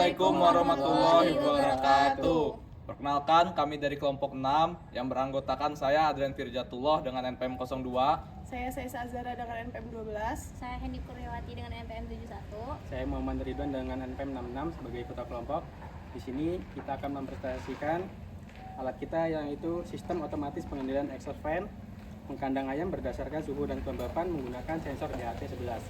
Assalamualaikum warahmatullahi wabarakatuh. Perkenalkan, kami dari kelompok 6 yang beranggotakan saya Adrian Firjatullah dengan NPM 02. Saya Saisa Azara dengan NPM 12. Saya Hendi Kurniawati dengan NPM 71. Saya Muhammad Ridwan dengan NPM 66 sebagai ketua kelompok. Di sini kita akan mempresentasikan alat kita yaitu sistem otomatis pengendalian exhaust fan mengkandang ayam berdasarkan suhu dan kelembapan menggunakan sensor DHT11.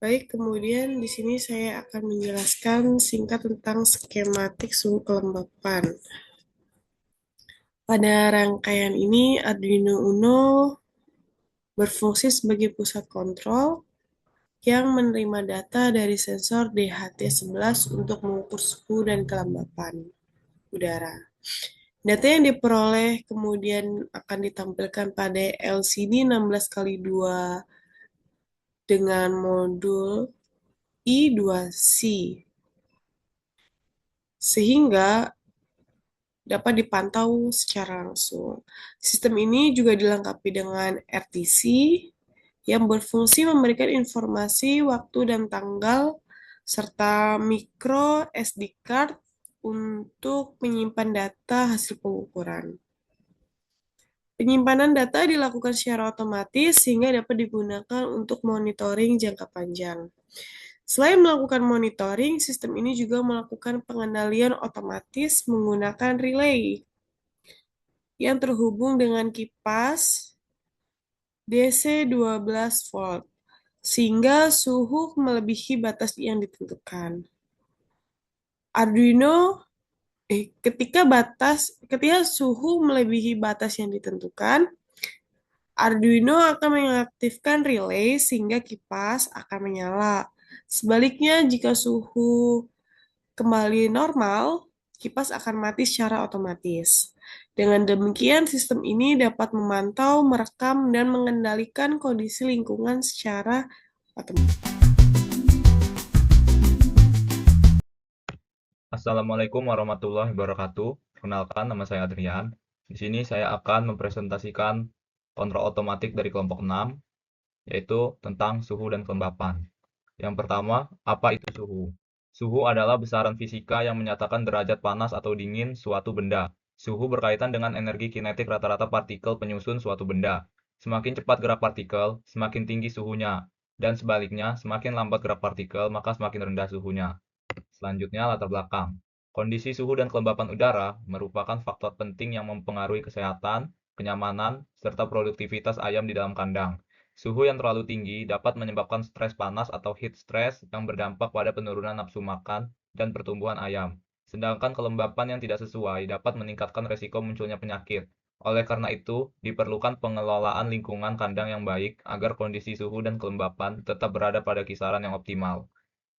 Baik, kemudian di sini saya akan menjelaskan singkat tentang skematik suhu kelembapan. Pada rangkaian ini, Arduino Uno berfungsi sebagai pusat kontrol yang menerima data dari sensor DHT11 untuk mengukur suhu dan kelembapan udara. Data yang diperoleh kemudian akan ditampilkan pada LCD 16x2 dengan modul I2C, sehingga dapat dipantau secara langsung. Sistem ini juga dilengkapi dengan RTC yang berfungsi memberikan informasi waktu dan tanggal serta micro SD card untuk menyimpan data hasil pengukuran. Penyimpanan data dilakukan secara otomatis sehingga dapat digunakan untuk monitoring jangka panjang. Selain melakukan monitoring, sistem ini juga melakukan pengendalian otomatis menggunakan relay yang terhubung dengan kipas DC 12 volt, sehingga suhu melebihi batas yang ditentukan. Ketika suhu melebihi batas yang ditentukan, Arduino akan mengaktifkan relay sehingga kipas akan menyala. Sebaliknya, jika suhu kembali normal, kipas akan mati secara otomatis. Dengan demikian, sistem ini dapat memantau, merekam, dan mengendalikan kondisi lingkungan secara otomatis. Assalamualaikum warahmatullahi wabarakatuh. Perkenalkan, nama saya Adrian. Di sini saya akan mempresentasikan kontrol otomatik dari kelompok 6, yaitu tentang suhu dan kelembapan. Yang pertama, apa itu suhu? Suhu adalah besaran fisika yang menyatakan derajat panas atau dingin suatu benda. Suhu berkaitan dengan energi kinetik rata-rata partikel penyusun suatu benda. Semakin cepat gerak partikel, semakin tinggi suhunya. Dan sebaliknya, semakin lambat gerak partikel, maka semakin rendah suhunya. Selanjutnya, latar belakang. Kondisi suhu dan kelembapan udara merupakan faktor penting yang mempengaruhi kesehatan, kenyamanan, serta produktivitas ayam di dalam kandang. Suhu yang terlalu tinggi dapat menyebabkan stres panas atau heat stress yang berdampak pada penurunan nafsu makan dan pertumbuhan ayam. Sedangkan kelembapan yang tidak sesuai dapat meningkatkan risiko munculnya penyakit. Oleh karena itu, diperlukan pengelolaan lingkungan kandang yang baik agar kondisi suhu dan kelembapan tetap berada pada kisaran yang optimal.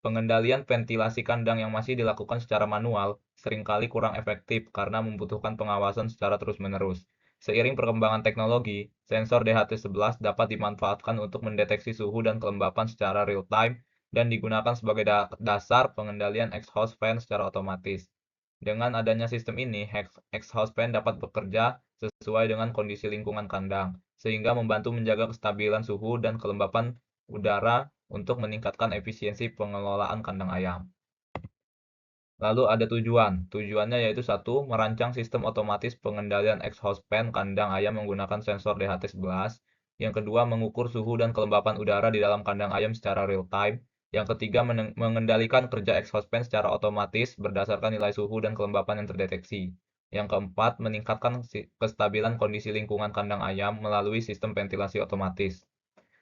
Pengendalian ventilasi kandang yang masih dilakukan secara manual seringkali kurang efektif karena membutuhkan pengawasan secara terus-menerus. Seiring perkembangan teknologi, sensor DHT11 dapat dimanfaatkan untuk mendeteksi suhu dan kelembapan secara real-time dan digunakan sebagai dasar pengendalian exhaust fan secara otomatis. Dengan adanya sistem ini, exhaust fan dapat bekerja sesuai dengan kondisi lingkungan kandang, sehingga membantu menjaga kestabilan suhu dan kelembapan udara untuk meningkatkan efisiensi pengelolaan kandang ayam. Lalu ada tujuan. Tujuannya yaitu satu, merancang sistem otomatis pengendalian exhaust fan kandang ayam menggunakan sensor DHT11. Yang kedua, mengukur suhu dan kelembapan udara di dalam kandang ayam secara real time. Yang ketiga, mengendalikan kerja exhaust fan secara otomatis berdasarkan nilai suhu dan kelembapan yang terdeteksi. Yang keempat, meningkatkan kestabilan kondisi lingkungan kandang ayam melalui sistem ventilasi otomatis.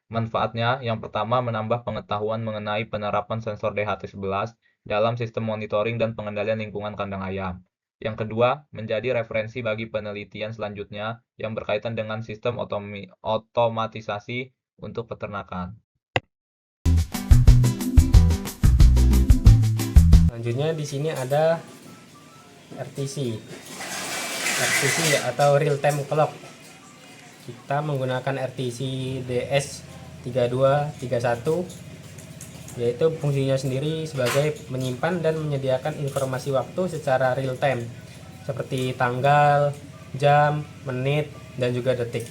Manfaatnya, yang pertama menambah pengetahuan mengenai penerapan sensor DHT11 dalam sistem monitoring dan pengendalian lingkungan kandang ayam. Yang kedua, menjadi referensi bagi penelitian selanjutnya yang berkaitan dengan sistem otomatisasi untuk peternakan. Selanjutnya di sini ada RTC. RTC atau real time clock. Kita menggunakan RTC DS3231, yaitu fungsinya sendiri sebagai menyimpan dan menyediakan informasi waktu secara real time seperti tanggal, jam, menit, dan juga detik.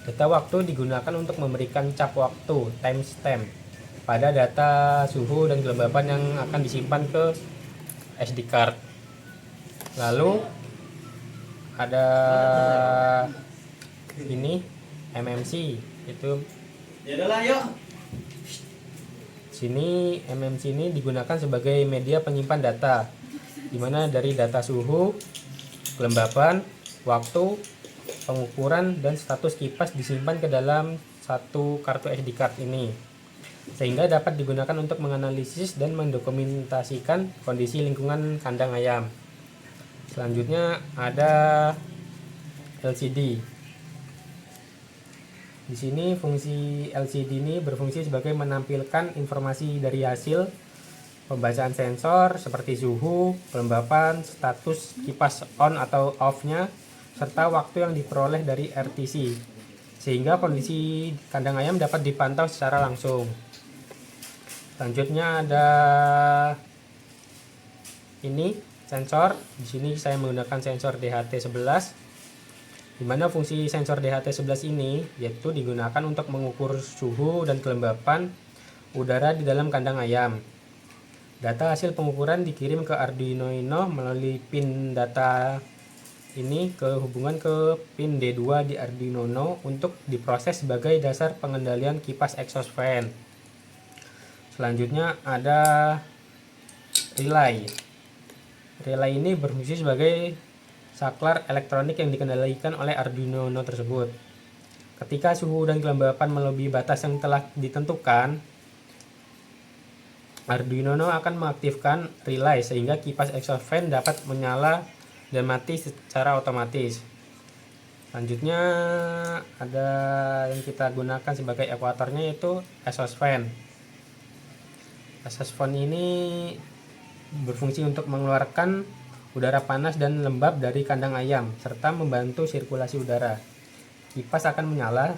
Data waktu digunakan untuk memberikan cap waktu timestamp pada data suhu dan kelembapan yang akan disimpan ke SD card. Lalu ada ini MMC, itu sini MMC ini digunakan sebagai media penyimpan data, di mana dari data suhu, kelembapan, waktu, pengukuran, dan status kipas disimpan ke dalam satu kartu SD card ini, sehingga dapat digunakan untuk menganalisis dan mendokumentasikan kondisi lingkungan kandang ayam. Selanjutnya ada LCD. Di sini fungsi LCD ini berfungsi sebagai menampilkan informasi dari hasil pembacaan sensor seperti suhu, kelembapan, status kipas on atau off-nya, serta waktu yang diperoleh dari RTC, sehingga kondisi kandang ayam dapat dipantau secara langsung. Selanjutnya ada ini sensor. Di sini saya menggunakan sensor DHT11, di mana fungsi sensor DHT11 ini yaitu digunakan untuk mengukur suhu dan kelembapan udara di dalam kandang ayam. Data hasil pengukuran dikirim ke Arduino Uno melalui pin data ini hubungan ke pin D2 di Arduino Uno untuk diproses sebagai dasar pengendalian kipas exhaust fan. Selanjutnya ada relay. Relay ini berfungsi sebagai saklar elektronik yang dikendalikan oleh Arduino Uno tersebut. Ketika suhu dan kelembapan melebihi batas yang telah ditentukan, Arduino Uno akan mengaktifkan relay sehingga kipas exhaust fan dapat menyala dan mati secara otomatis. Selanjutnya ada yang kita gunakan sebagai ekuatornya, yaitu exhaust fan. Exhaust fan ini berfungsi untuk mengeluarkan udara panas dan lembab dari kandang ayam serta membantu sirkulasi udara. Kipas akan menyala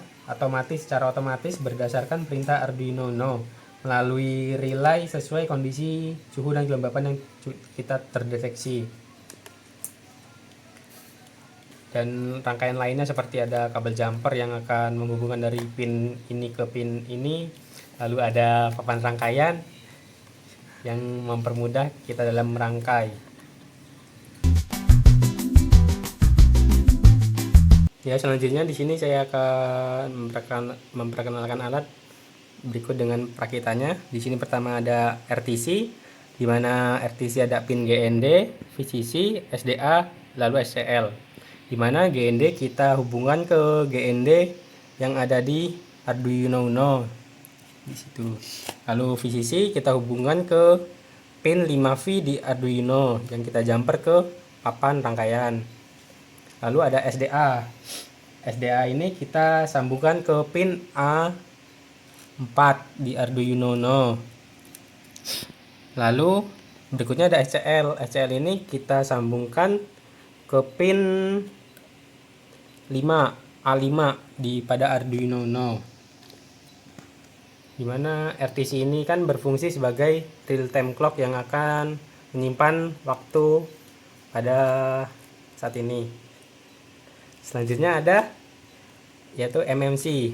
secara otomatis berdasarkan perintah Arduino Uno melalui relay sesuai kondisi suhu dan kelembapan yang kita terdeteksi. Dan rangkaian lainnya seperti ada kabel jumper yang akan menghubungkan dari pin ini ke pin ini, lalu ada papan rangkaian yang mempermudah kita dalam merangkai. Ya, selanjutnya di sini saya akan memperkenalkan alat berikut dengan perakitannya. Di sini pertama ada RTC, di mana RTC ada pin GND, VCC, SDA, lalu SCL. Di mana GND kita hubungkan ke GND yang ada di Arduino Uno di situ. Lalu VCC kita hubungkan ke pin 5V di Arduino yang kita jumper ke papan rangkaian. Lalu ada SDA. SDA ini kita sambungkan ke pin A4 di Arduino Uno. Lalu berikutnya ada SCL. SCL ini kita sambungkan ke pin 5 A5 pada Arduino Uno. Dimana RTC ini kan berfungsi sebagai real time clock yang akan menyimpan waktu pada saat ini. Selanjutnya ada yaitu MMC.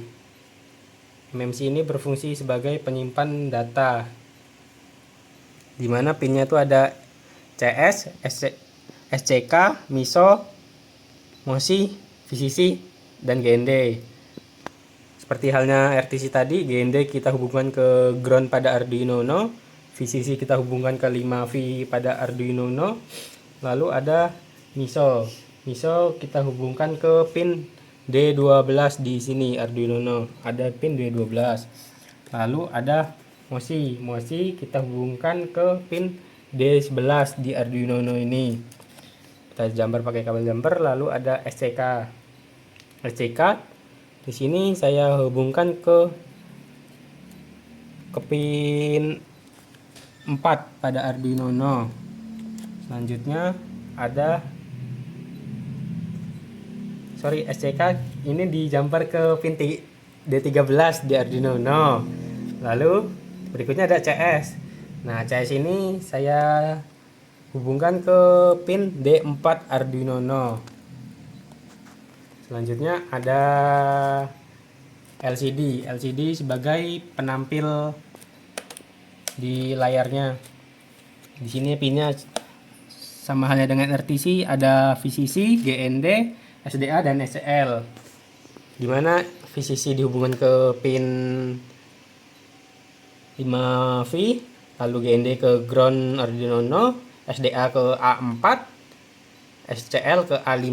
MMC ini berfungsi sebagai penyimpan data, dimana pinnya itu ada CS, SCK, MISO, MOSI, VCC, dan GND. Seperti halnya RTC tadi, GND kita hubungkan ke ground pada Arduino Uno, VCC kita hubungkan ke 5V pada Arduino Uno, lalu ada MISO. MISO kita hubungkan ke pin D12 di sini Arduino Uno. Ada pin D12. Lalu ada MOSI. MOSI kita hubungkan ke pin D11 di Arduino Uno ini. Kita jumper pakai kabel jumper. Lalu ada SCK. SCK di sini saya hubungkan ke pin 4 pada Arduino Uno. Selanjutnya ada SCK ini di jumper ke pin D13 di Arduino Uno. Lalu berikutnya ada CS. Nah, CS ini saya hubungkan ke pin D4 Arduino Uno. Selanjutnya ada LCD. LCD sebagai penampil di layarnya. Di sini pinnya sama halnya dengan RTC, ada VCC, GND, SDA dan SCL. Dimana VCC dihubungkan ke pin 5V, lalu GND ke ground Arduino Uno, SDA ke A4, SCL ke A5.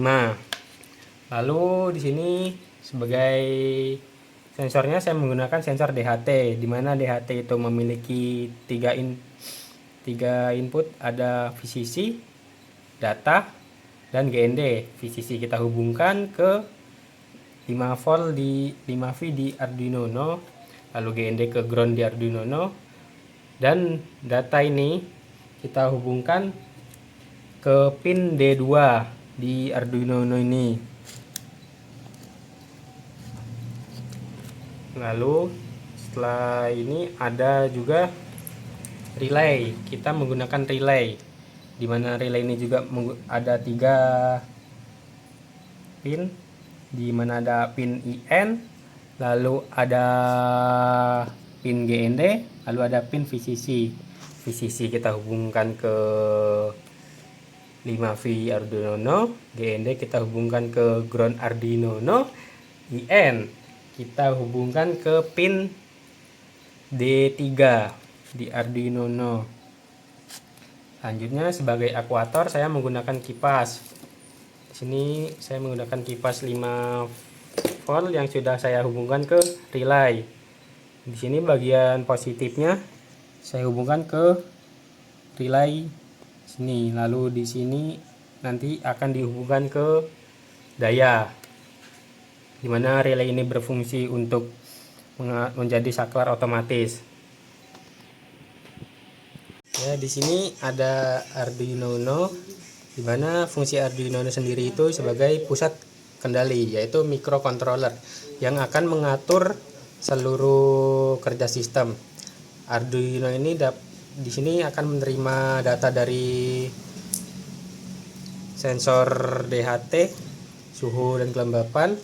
Lalu di sini sebagai sensornya saya menggunakan sensor DHT, di mana DHT itu memiliki 3 input, ada VCC, data, dan GND. VCC kita hubungkan ke 5V di Arduino Uno, lalu GND ke ground di Arduino Uno, dan data ini kita hubungkan ke pin D2 di Arduino Uno ini. Lalu setelah ini ada juga relay. Kita menggunakan relay, di mana relay ini juga ada 3 pin, di mana ada pin IN, lalu ada pin GND, lalu ada pin VCC. VCC kita hubungkan ke 5V Arduino Uno, GND kita hubungkan ke ground Arduino Uno, IN kita hubungkan ke pin D3 di Arduino Uno. Selanjutnya sebagai akuator saya menggunakan kipas. Di sini saya menggunakan kipas 5V yang sudah saya hubungkan ke relay. Di sini bagian positifnya saya hubungkan ke relay sini. Lalu di sini nanti akan dihubungkan ke daya, di mana relay ini berfungsi untuk menjadi saklar otomatis. Ya, di sini ada Arduino Uno, di mana fungsi Arduino Uno sendiri itu sebagai pusat kendali, yaitu microcontroller yang akan mengatur seluruh kerja sistem. Arduino ini di sini akan menerima data dari sensor DHT, suhu dan kelembapan,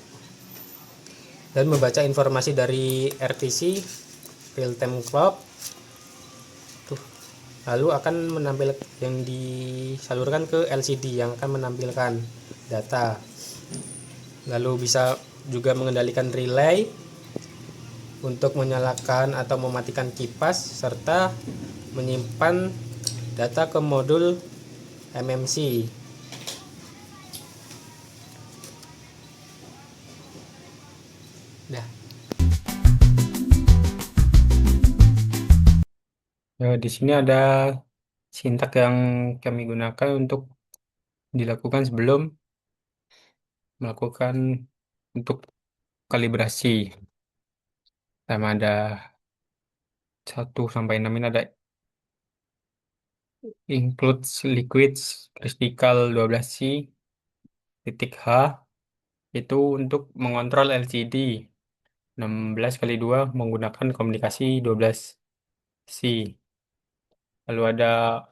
dan membaca informasi dari RTC, real time clock. Lalu akan menampilkan yang disalurkan ke LCD yang akan menampilkan data. Lalu bisa juga mengendalikan relay untuk menyalakan atau mematikan kipas, serta menyimpan data ke modul MMC. Nah, di sini ada sintak yang kami gunakan untuk dilakukan sebelum melakukan untuk kalibrasi. Sama ada 1 sampai 6 ini ada includes liquids critical 12C titik H, itu untuk mengontrol LCD. 16x2 menggunakan komunikasi 12C. Lalu ada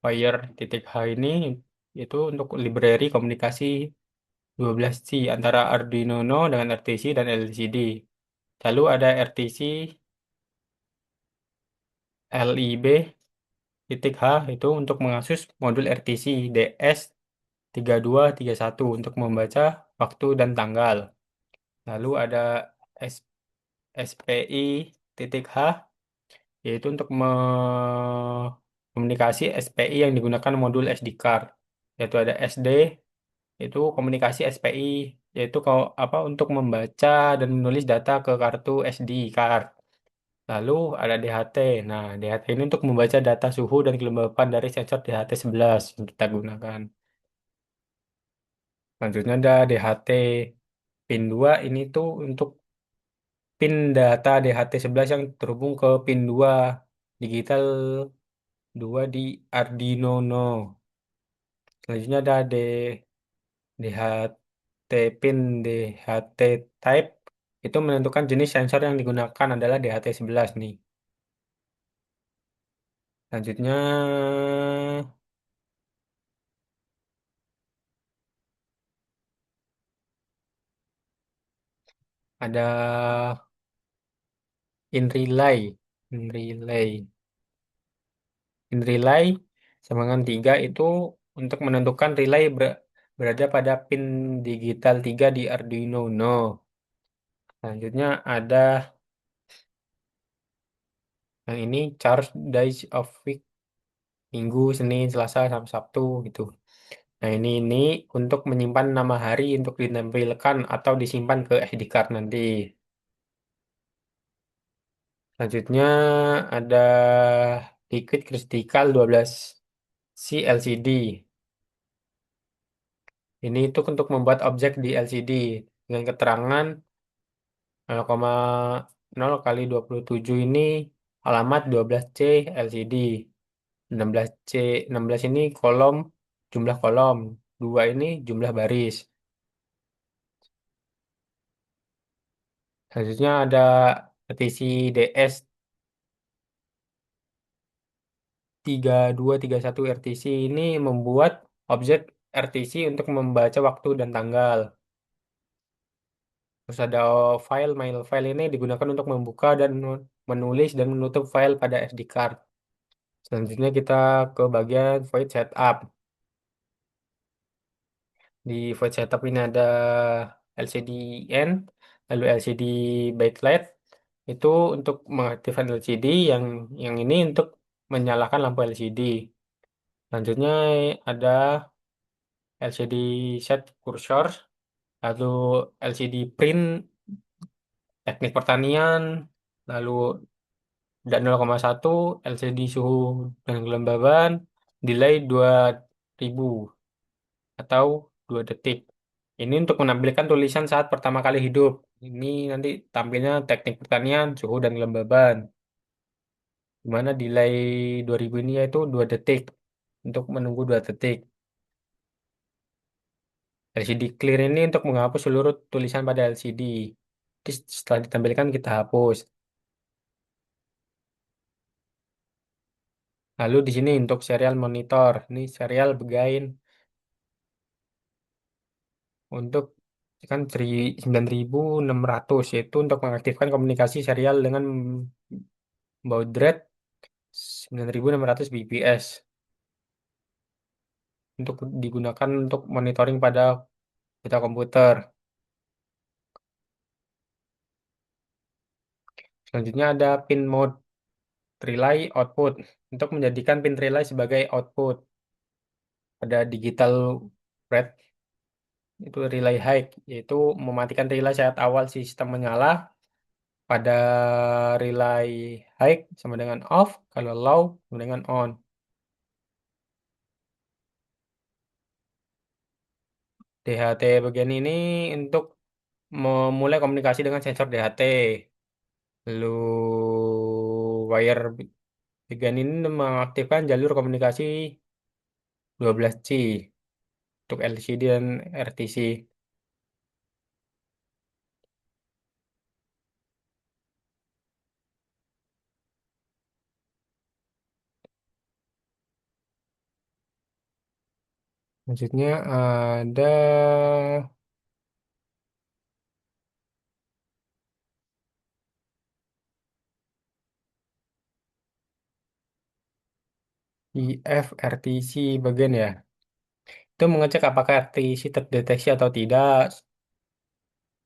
wire titik H ini itu untuk library komunikasi 12C antara Arduino Uno dengan RTC dan LCD. Lalu ada RTC LIB titik H itu untuk mengakses modul RTC DS3231 untuk membaca waktu dan tanggal. Lalu ada SPI titik H yaitu untuk komunikasi SPI yang digunakan modul SD card. yaitu ada SD, itu komunikasi SPI, yaitu kalau apa untuk membaca dan menulis data ke kartu SD card. Lalu ada DHT. Nah, DHT ini untuk membaca data suhu dan kelembapan dari sensor DHT-11 yang kita gunakan. Selanjutnya ada DHT pin 2 ini tuh untuk pin data DHT-11 yang terhubung ke pin 2 digital 2 di Arduino Uno. Selanjutnya ada DHT pin DHT type itu menentukan jenis sensor yang digunakan adalah DHT-11 nih. Selanjutnya ada in relay. In relay. In relay sambungan 3 itu untuk menentukan relay berada pada pin digital 3 di Arduino Uno. Selanjutnya ada yang ini charge days of week, Minggu, Senin, Selasa, sampai Sabtu gitu. Nah, ini untuk menyimpan nama hari untuk ditampilkan atau disimpan ke SD card nanti. Selanjutnya ada liquid crystal 12 C LCD. Ini itu untuk membuat objek di LCD dengan keterangan 0,0 kali 27 ini alamat 12C LCD. 16C 16 ini jumlah kolom, 2 ini jumlah baris. Selanjutnya ada petisi DS 3231 RTC ini membuat objek RTC untuk membaca waktu dan tanggal. Terus ada file ini digunakan untuk membuka dan menulis dan menutup file pada SD card. Selanjutnya kita ke bagian void setup. Di void setup ini ada LCD N, lalu LCD backlight itu untuk mengaktifkan LCD, yang ini untuk menyalakan lampu LCD. Selanjutnya ada LCD set cursor, lalu LCD print teknik pertanian, lalu dan 0,1 LCD suhu dan kelembaban, delay 2000 atau 2 detik. Ini untuk menampilkan tulisan saat pertama kali hidup. Ini nanti tampilnya teknik pertanian, suhu dan kelembaban. Di mana delay 2000 ini yaitu 2 detik untuk menunggu 2 detik. LCD clear ini untuk menghapus seluruh tulisan pada LCD. Jadi setelah ditampilkan kita hapus. Lalu di sini untuk serial monitor, ini serial begain untuk kan 9600 yaitu untuk mengaktifkan komunikasi serial dengan baud rate 9600 bps untuk digunakan untuk monitoring pada data komputer. Selanjutnya ada pin mode relay output untuk menjadikan pin relay sebagai output pada digital red itu relay high, yaitu mematikan relay saat awal sistem menyala. Pada relay high sama dengan off, kalau low sama dengan on. DHT bagian ini untuk memulai komunikasi dengan sensor DHT. Lalu wire bagian ini mengaktifkan jalur komunikasi 12C untuk LCD dan RTC. Maksudnya ada IF RTC bagian ya. Itu mengecek apakah RTC terdeteksi atau tidak.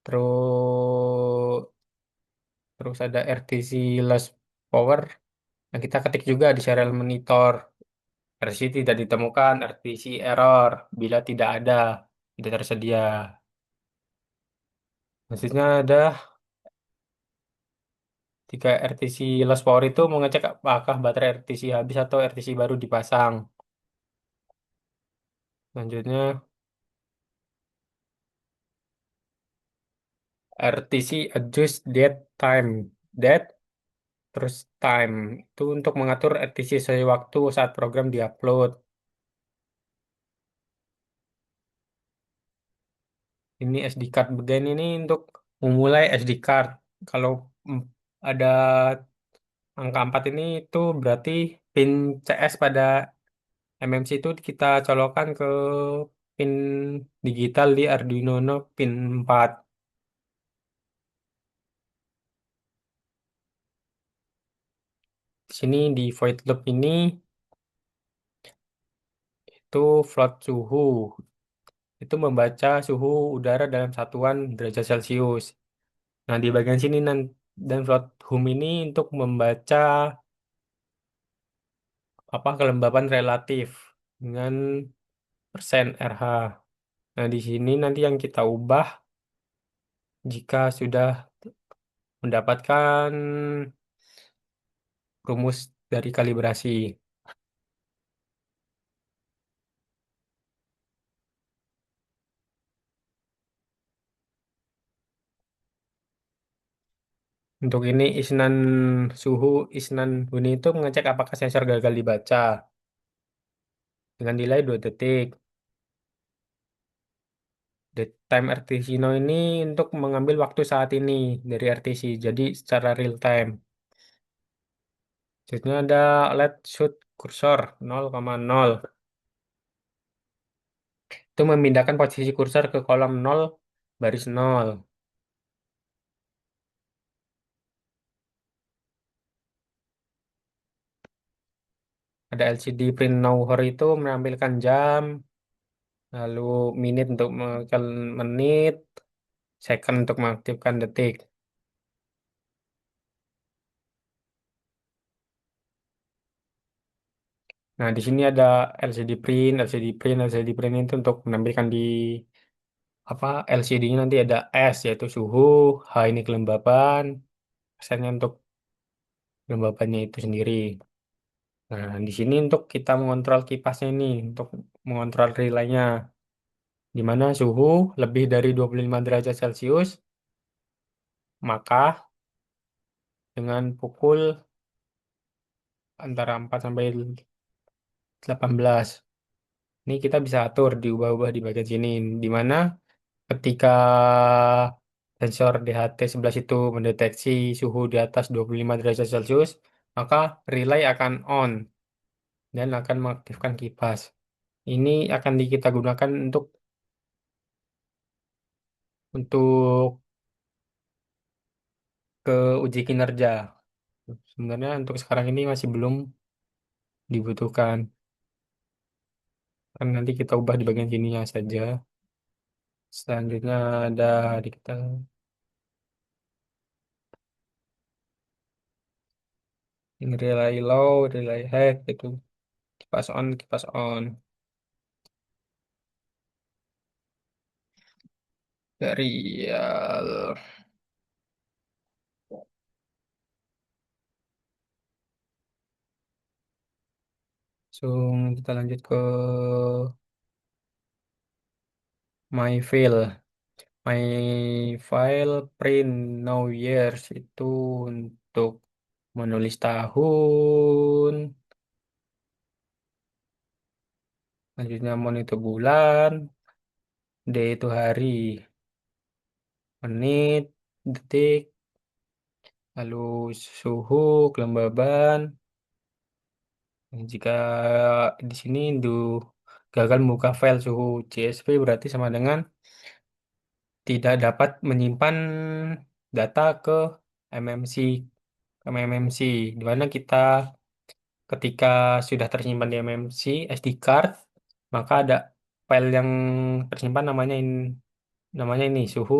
Terus terus ada RTC loss power yang kita ketik juga di serial monitor. RTC tidak ditemukan, RTC error bila tidak tersedia. Maksudnya ada jika RTC lost power itu mengecek apakah baterai RTC habis atau RTC baru dipasang. Selanjutnya RTC adjust date time. Date terus time itu untuk mengatur RTC sesuai waktu saat program diupload. Ini SD card bagian ini untuk memulai SD card. Kalau mm, ada angka 4 ini itu berarti pin CS pada MMC itu kita colokkan ke pin digital di Arduino Uno pin 4. Di sini di void loop ini itu float suhu. Itu membaca suhu udara dalam satuan derajat Celcius. Nah, di bagian sini dan float hum ini untuk membaca apa kelembapan relatif dengan persen RH. Nah, di sini nanti yang kita ubah jika sudah mendapatkan rumus dari kalibrasi. Untuk ini isnan suhu, isnan bunyi itu mengecek apakah sensor gagal dibaca dengan delay 2 detik. The time RTC now ini untuk mengambil waktu saat ini dari RTC, jadi secara real time. Selanjutnya ada LED shoot kursor 0,0. Itu memindahkan posisi kursor ke kolom 0 baris 0. Ada LCD print now hour itu menampilkan jam, lalu menit untuk mengaktifkan menit, second untuk mengaktifkan detik. Nah, di sini ada LCD print, LCD print, LCD print itu untuk menampilkan di apa LCD-nya nanti ada S yaitu suhu, H ini kelembapan, persennya untuk kelembapannya itu sendiri. Nah, di sini untuk kita mengontrol kipasnya ini, untuk mengontrol relaynya, di mana suhu lebih dari 25 derajat Celcius, maka dengan pukul antara 4 sampai 18. Ini kita bisa atur, diubah-ubah di bagian sini, di mana ketika sensor DHT11 itu mendeteksi suhu di atas 25 derajat Celcius, maka relay akan on dan akan mengaktifkan kipas. Ini akan kita gunakan untuk ke uji kinerja. Sebenarnya untuk sekarang ini masih belum dibutuhkan. Kan nanti kita ubah di bagian sininya saja. Selanjutnya ada di kita ini relay low, relay high itu kipas on. Serial. Langsung kita lanjut ke my file. My file print now years itu untuk menulis tahun. Selanjutnya mon itu bulan, D itu hari, menit, detik, lalu suhu, kelembaban. Jika di sini gagal membuka file suhu CSV berarti sama dengan tidak dapat menyimpan data ke MMC MMC di mana kita ketika sudah tersimpan di MMC SD card maka ada file yang tersimpan namanya ini suhu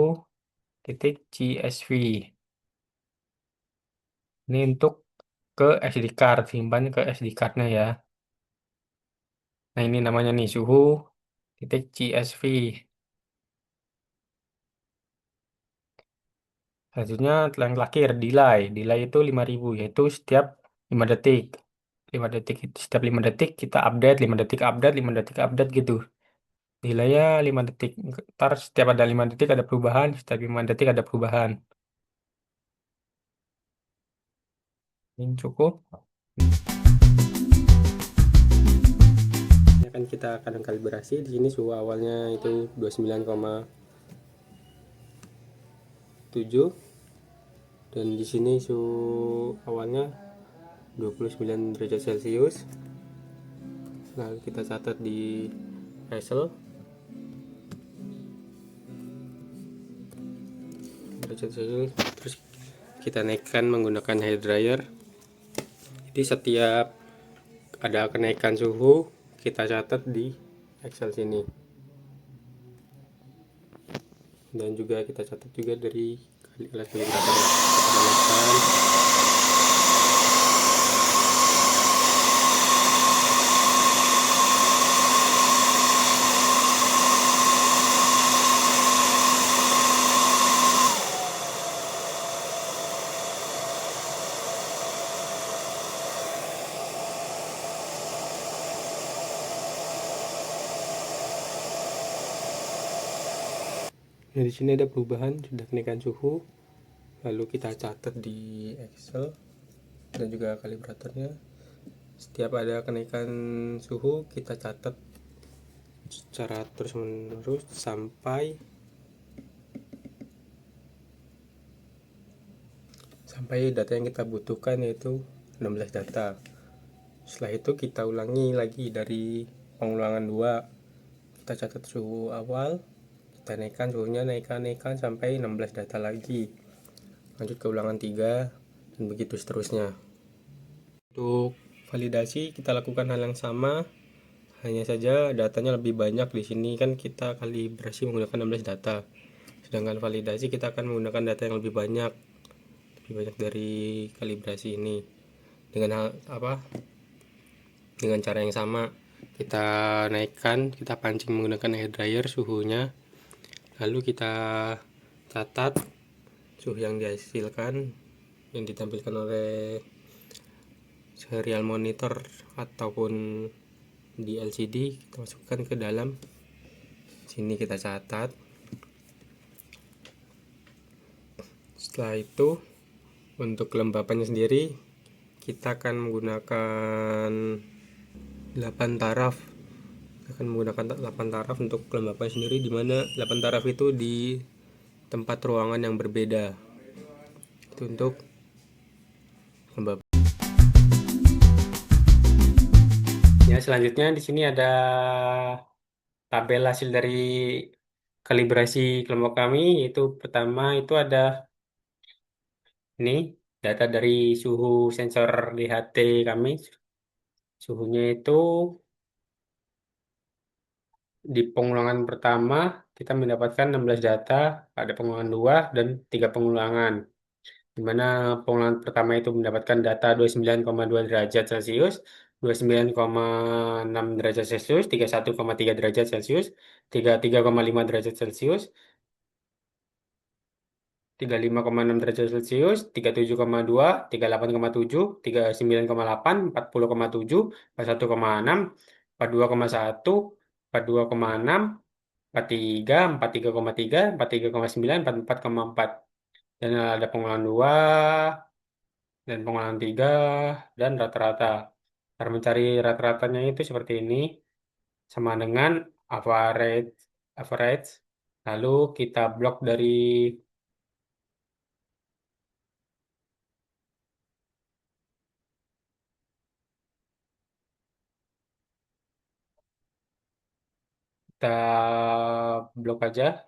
titik CSV. Ini untuk ke SD card, simpan ke SD cardnya ya. Nah, ini namanya nih suhu titik CSV. Selanjutnya yang terakhir delay. Delay itu 5.000 yaitu setiap 5 detik. 5 detik itu setiap 5 detik kita update, 5 detik update, 5 detik update gitu. Delay-nya 5 detik. Ntar setiap ada 5 detik ada perubahan, setiap 5 detik ada perubahan. Ini cukup. Ini akan kita akan kalibrasi. Di sini suhu awalnya itu 29,7 dan di sini suhu awalnya 29 derajat Celcius. Lalu kita catat di Excel derajat Celcius, terus kita naikkan menggunakan hair dryer. Jadi setiap ada kenaikan suhu kita catat di Excel sini, dan juga kita catat juga dari alat kalibrator kita naikkan. Nah, di sini ada perubahan, sudah kenaikan suhu, lalu kita catat di Excel dan juga kalibratornya. Setiap ada kenaikan suhu kita catat secara terus menerus sampai data yang kita butuhkan, yaitu 16 data. Setelah itu kita ulangi lagi dari pengulangan 2. Kita catat suhu awal, kita naikkan suhunya, naikkan sampai 16 data lagi. Lanjut ke ulangan 3 dan begitu seterusnya. Untuk validasi kita lakukan hal yang sama, hanya saja datanya lebih banyak. Di sini kan kita kalibrasi menggunakan 16 data, sedangkan validasi kita akan menggunakan data yang lebih banyak dari kalibrasi ini. Dengan cara yang sama, kita naikkan, kita pancing menggunakan hair dryer suhunya, lalu kita catat suhu yang dihasilkan, yang ditampilkan oleh serial monitor ataupun di LCD. Kita masukkan ke dalam sini, kita catat. Setelah itu untuk kelembapannya sendiri kita akan menggunakan 8 taraf. Akan menggunakan 8 taraf untuk kelembapan sendiri, di mana 8 taraf itu di tempat ruangan yang berbeda. Itu untuk kelembapan. Ya, selanjutnya di sini ada tabel hasil dari kalibrasi kelompok kami, yaitu pertama itu ada ini data dari suhu sensor DHT kami. Suhunya itu di pengulangan pertama kita mendapatkan 16 data, ada pengulangan 2 dan 3 pengulangan. Di mana pengulangan pertama itu mendapatkan data 29,2 derajat Celcius, 29,6 derajat Celcius, 31,3 derajat Celcius, 33,5 derajat Celcius, 35,6 derajat Celcius, 37,2, 38,7, 39,8, 40,7, 41,6, 42,1, 42,6, 43, 43,3, 43,9, 44,4. Dan ada pengulangan 2 dan pengulangan 3 dan rata-rata. Cara mencari rata-ratanya itu seperti ini, sama dengan average average. Lalu kita blok dari kita blok aja.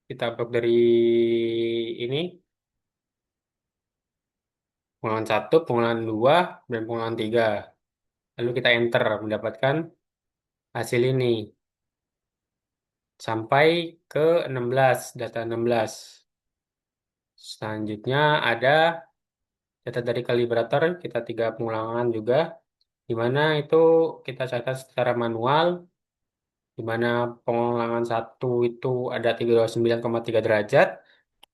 Kita blok dari ini, pengulangan 1, pengulangan 2, dan pengulangan 3. Lalu kita enter, mendapatkan hasil ini. sampai ke 16, data 16. Selanjutnya ada data dari kalibrator, kita 3 pengulangan juga, di mana itu kita catat secara manual, di mana pengulangan 1 itu ada 39,3 derajat,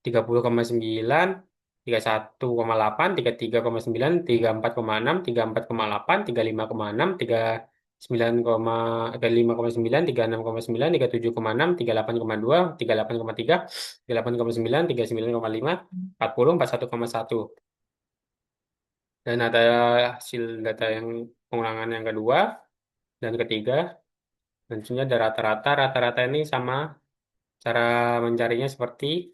30,9, 31,8, 33,9, 34,6, 34,8, 35,6, 35,9, 36,9, 37,6, 38,2, 38,3, 38,9, 39,5, 40, 41,1. Dan ada hasil data yang pengulangan yang kedua dan ketiga. Tentunya ada rata-rata ini sama cara mencarinya seperti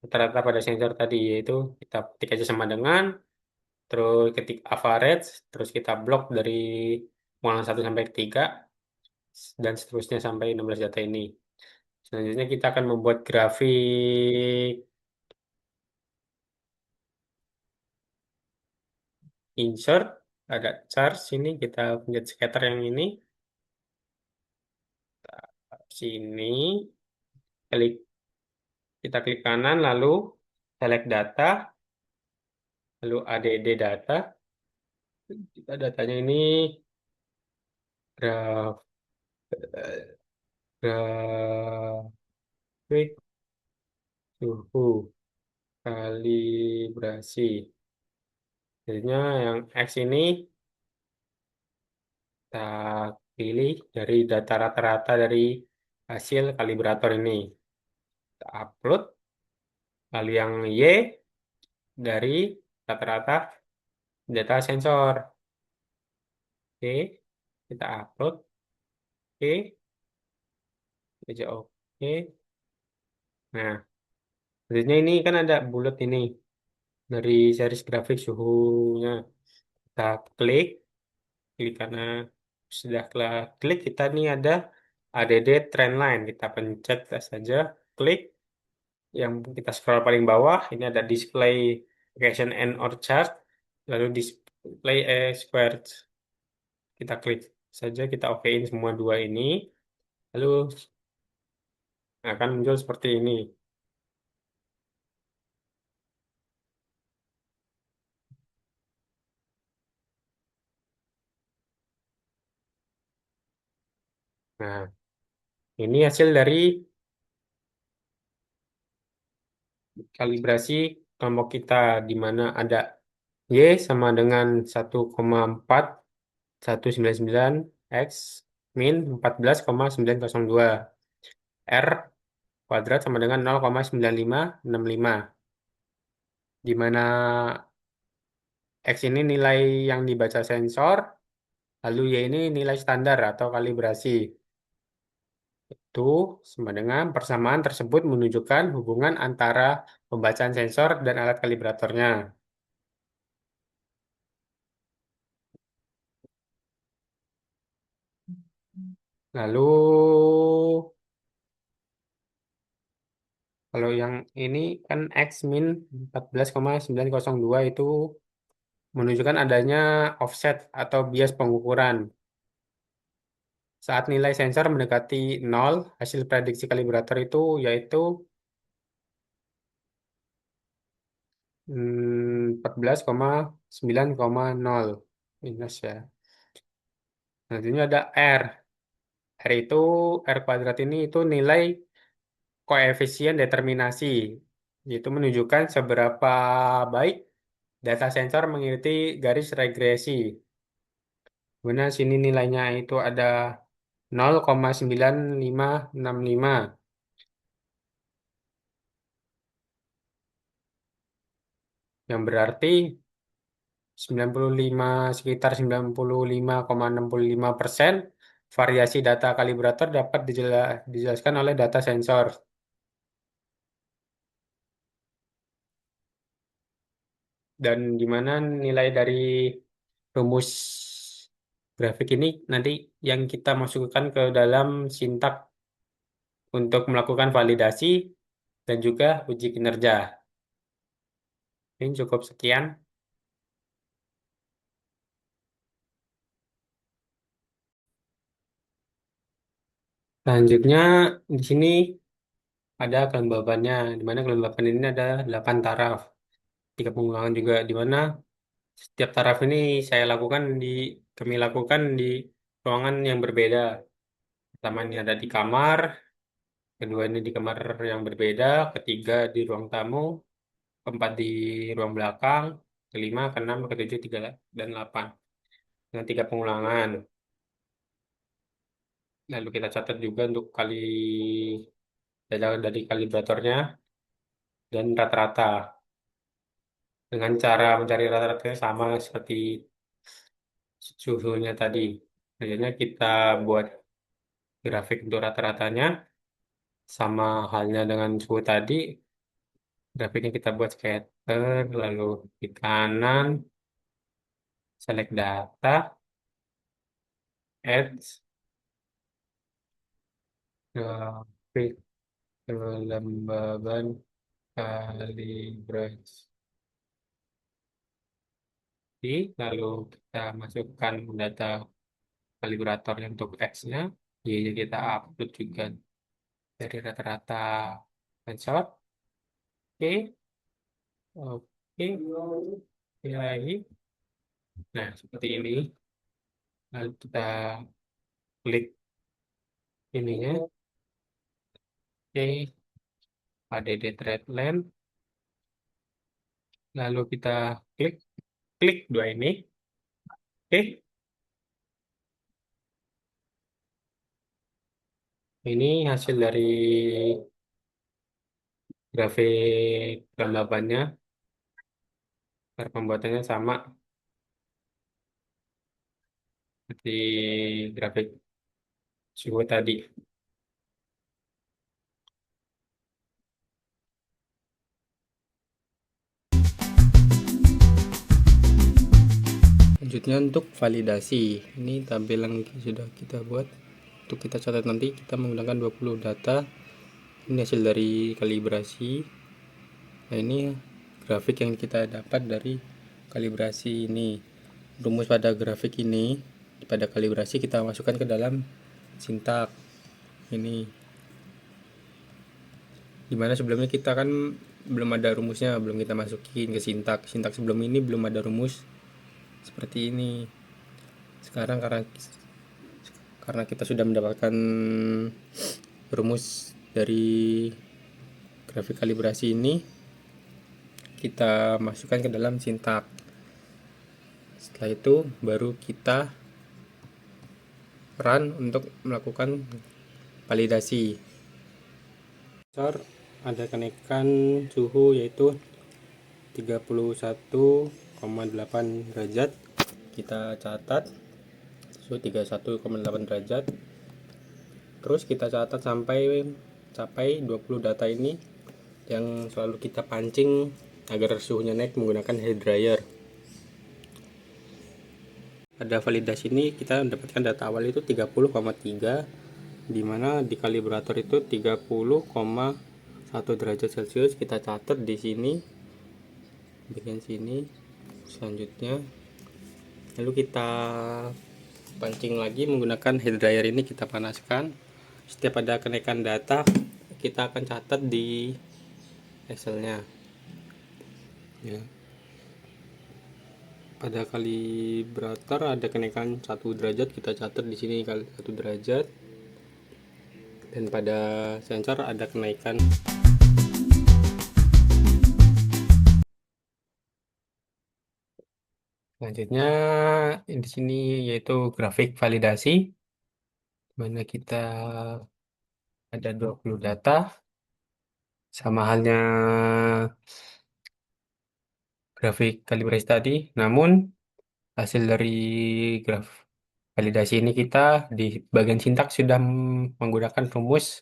rata-rata pada sensor tadi, yaitu kita ketik aja sama dengan, terus ketik average, terus kita blok dari pengulangan 1 sampai 3 dan seterusnya sampai 16 data ini. Selanjutnya kita akan membuat grafik insert, ada chart sini, kita lihat scatter yang ini, sini, kita klik kanan, lalu select data, lalu add data, kita datanya ini graf, grafik suhu kalibrasi. Jadinya yang X ini kita pilih dari data rata-rata dari hasil kalibrator ini. Kita upload. Lalu yang Y dari rata-rata data sensor. Oke, kita upload. Oke, aja oke. Nah, selanjutnya ini kan ada bulat ini dari series grafik suhunya. Kita klik, karena sudah klik kita nih ada ADD Trendline. Kita pencet saja, klik. Yang kita scroll paling bawah, ini ada display location and or chart, lalu display square. Kita klik saja, kita okein semua dua ini, lalu akan muncul seperti ini. Nah, ini hasil dari kalibrasi kelompok kita, di mana ada Y sama dengan 1,4199 X min 14,902, R kuadrat sama dengan 0,9565, di mana X ini nilai yang dibaca sensor, lalu Y ini nilai standar atau kalibrasi. Itu sama dengan persamaan tersebut menunjukkan hubungan antara pembacaan sensor dan alat kalibratornya. Lalu, kalau yang ini kan X min 14,902 itu menunjukkan adanya offset atau bias pengukuran. Saat nilai sensor mendekati 0, hasil prediksi kalibrator itu yaitu 14,9,0 minus ya. Selanjutnya ada R. R itu R kuadrat ini itu nilai koefisien determinasi, yaitu menunjukkan seberapa baik data sensor mengikuti garis regresi. Kemudian sini nilainya itu ada 0,9565, yang berarti 95, sekitar 95,65% variasi data kalibrator dapat dijelaskan oleh data sensor. Dan di mana nilai dari rumus grafik ini nanti yang kita masukkan ke dalam sintak untuk melakukan validasi dan juga uji kinerja. Ini cukup sekian. Selanjutnya di sini ada kelembabannya, di mana kelembaban ini ada 8 taraf, 3 pengulangan juga, di mana setiap taraf ini kami lakukan di ruangan yang berbeda. Pertama ini ada di kamar, kedua ini di kamar yang berbeda, ketiga di ruang tamu, keempat di ruang belakang, kelima, keenam, ketujuh, tiga, dan 8. Dengan 3 pengulangan. Lalu kita catat juga untuk dari kalibratornya dan rata-rata. Dengan cara mencari rata-ratanya sama seperti suhunya tadi. Selanjutnya kita buat grafik untuk rata-ratanya. Sama halnya dengan suhu tadi, grafiknya kita buat scatter, lalu di kanan, select data, add, grafik kelembaban kalibrasi. Lalu kita masukkan data kalibrator untuk X-nya, Y-nya kita upload juga dari rata-rata sensor. Oke, oke, oke lagi. Nah, seperti ini. Lalu kita klik ininya. Oke, ADD thread lamp. Lalu kita klik, klik dua ini. Oke, ini hasil dari grafik kelembabannya. Cara pembuatannya sama seperti grafik suhu tadi. Selanjutnya untuk validasi. Ini tabel yang sudah kita buat. Untuk kita catat nanti kita menggunakan 20 data. Ini hasil dari kalibrasi. Nah, ini grafik yang kita dapat dari kalibrasi ini. Rumus pada grafik ini, pada kalibrasi kita masukkan ke dalam sintak ini. Dimana sebelumnya kita kan belum ada rumusnya, belum kita masukin ke sintak. Sintak sebelum ini belum ada rumus seperti ini. Sekarang karena kita sudah mendapatkan rumus dari grafik kalibrasi ini, kita masukkan ke dalam sintak. Setelah itu baru kita run untuk melakukan validasi. Ada kenaikan suhu yaitu 31,8 derajat. Kita catat suhu 31,8 derajat. Terus kita catat sampai capai 20 data ini yang selalu kita pancing agar suhunya naik menggunakan hair dryer. Pada validasi ini kita mendapatkan data awal itu 30,3, di mana di kalibrator itu 30,1 derajat Celcius. Kita catat di sini bagian sini. Selanjutnya lalu kita pancing lagi menggunakan hair dryer ini, kita panaskan. Setiap ada kenaikan data kita akan catat di Excelnya ya. Pada kalibrator ada kenaikan 1 derajat, kita catat di sini 1 derajat. Dan pada sensor ada kenaikan. Selanjutnya di sini yaitu grafik validasi, mana kita ada 20 data, sama halnya grafik kalibrasi tadi, namun hasil dari graf validasi ini kita di bagian sintak sudah menggunakan rumus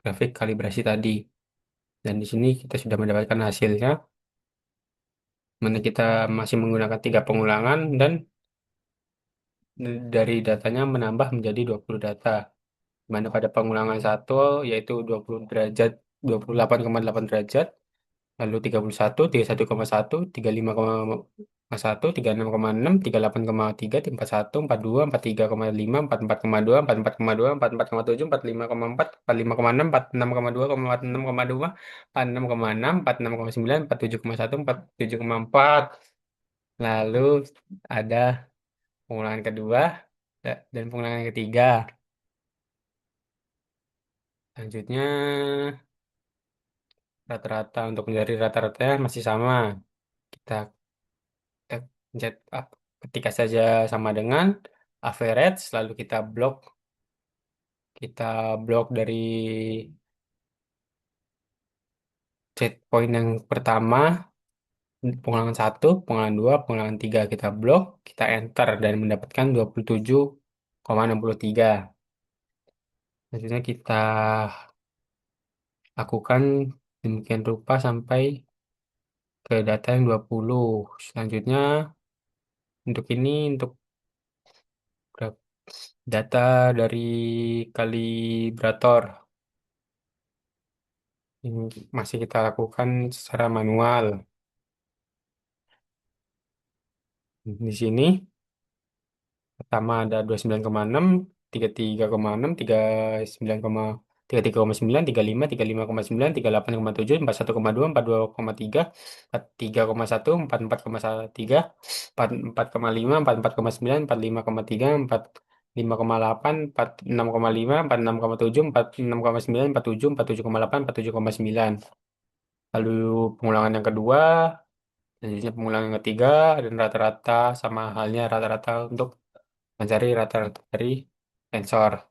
grafik kalibrasi tadi. Dan di sini kita sudah mendapatkan hasilnya, mana kita masih menggunakan 3 pengulangan dan dari datanya menambah menjadi 20 data. Mana pada pengulangan 1 yaitu 20 derajat, 28,8 derajat, lalu 31, 31,1, 35,1, 36,6, 38,3, 41, 42, 43,5, 44,2, 44,2, 44,7, 45,4, 45,6, 46,2, 46,2, 46,6, 46,9, 47,1, 47,4. Lalu ada pengulangan kedua dan pengulangan ketiga. Selanjutnya rata-rata untuk mencari rata-ratanya masih sama. Kita kita pencet ketika saja sama dengan average, lalu kita blok dari set point yang pertama, pengulangan satu, pengulangan dua, pengulangan tiga kita blok, kita enter dan mendapatkan 27,63. Selanjutnya kita lakukan demikian rupa sampai ke data yang 20. Selanjutnya untuk data dari kalibrator ini masih kita lakukan secara manual. Di sini pertama ada 29,6, 33,6, 39,9, 35, 35,9, 38,7, 41,2, 42,3, 43,1, 44,3, 44,5, 44,9, 45,3, 45,8, 46,5, 46,7, 46,9, 47, 47,8, 47,9. Lalu pengulangan yang kedua, selanjutnya pengulangan yang ketiga, dan rata-rata sama halnya rata-rata untuk mencari rata-rata dari sensor.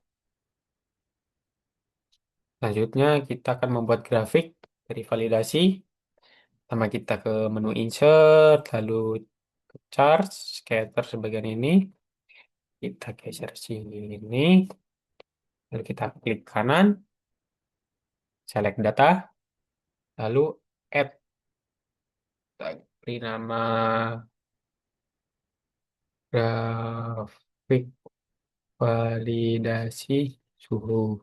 Selanjutnya kita akan membuat grafik dari validasi. Pertama kita ke menu insert, lalu ke charts, scatter sebagian ini. Kita geser sini ini. Lalu kita klik kanan, select data, lalu add. Kita beri nama grafik validasi suhu.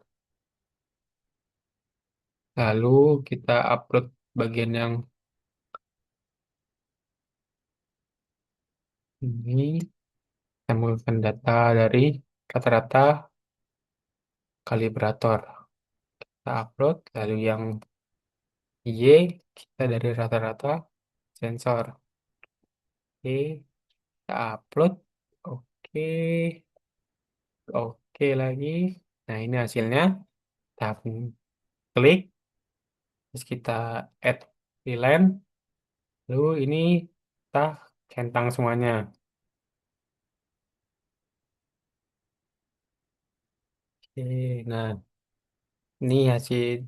Lalu kita upload bagian yang ini. Kita menggunakan data dari rata-rata kalibrator. Kita upload, lalu yang Y kita dari rata-rata sensor. Oke, kita upload. Oke, oke lagi. Nah, ini hasilnya. Kita klik, terus kita add VLAN. Lalu ini kita centang semuanya. Oke, nah ini hasilnya.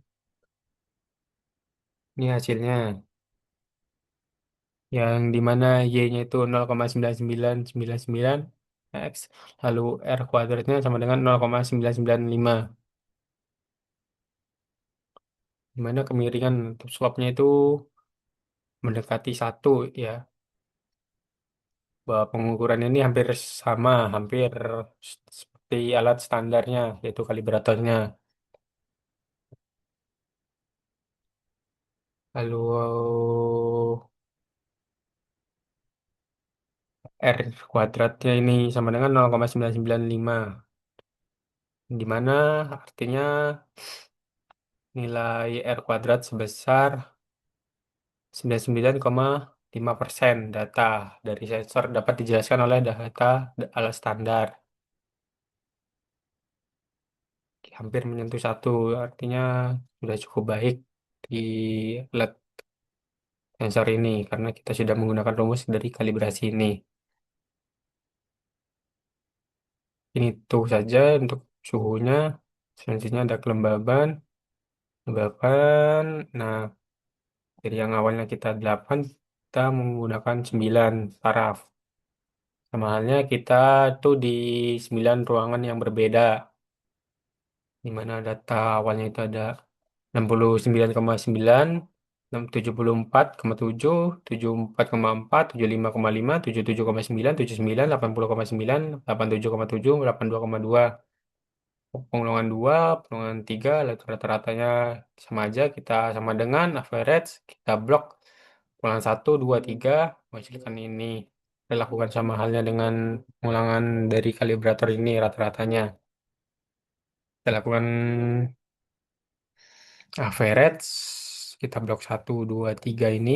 Yang dimana Y-nya itu 0,9999 X, lalu R kuadratnya sama dengan 0,995, dimana kemiringan untuk slope-nya itu mendekati 1 ya, bahwa pengukuran ini hampir sama, hampir seperti alat standarnya, yaitu kalibratornya. Lalu R kuadratnya ini sama dengan 0,995, dimana artinya nilai R kuadrat sebesar 99,5% data dari sensor dapat dijelaskan oleh data alat standar. Hampir menyentuh 1, artinya sudah cukup baik di alat sensor ini karena kita sudah menggunakan rumus dari kalibrasi ini. Ini tuh saja untuk suhunya. Selanjutnya ada kelembaban. Kelembaban. Nah, dari yang awalnya kita 8, kita menggunakan 9 paraf. Sama halnya kita tuh di 9 ruangan yang berbeda, di mana data awalnya itu ada 69,9, 74,7, 74,4, 75,5, 77,9, 79, 80,9, 87,7, 82,2. Pengulangan 2, pengulangan 3, rata-ratanya sama aja. Kita sama dengan average, kita blok pengulangan 1, 2, 3, menghasilkan ini. Kita lakukan sama halnya dengan pengulangan dari kalibrator ini rata-ratanya. Kita lakukan average, kita blok 1, 2, 3 ini,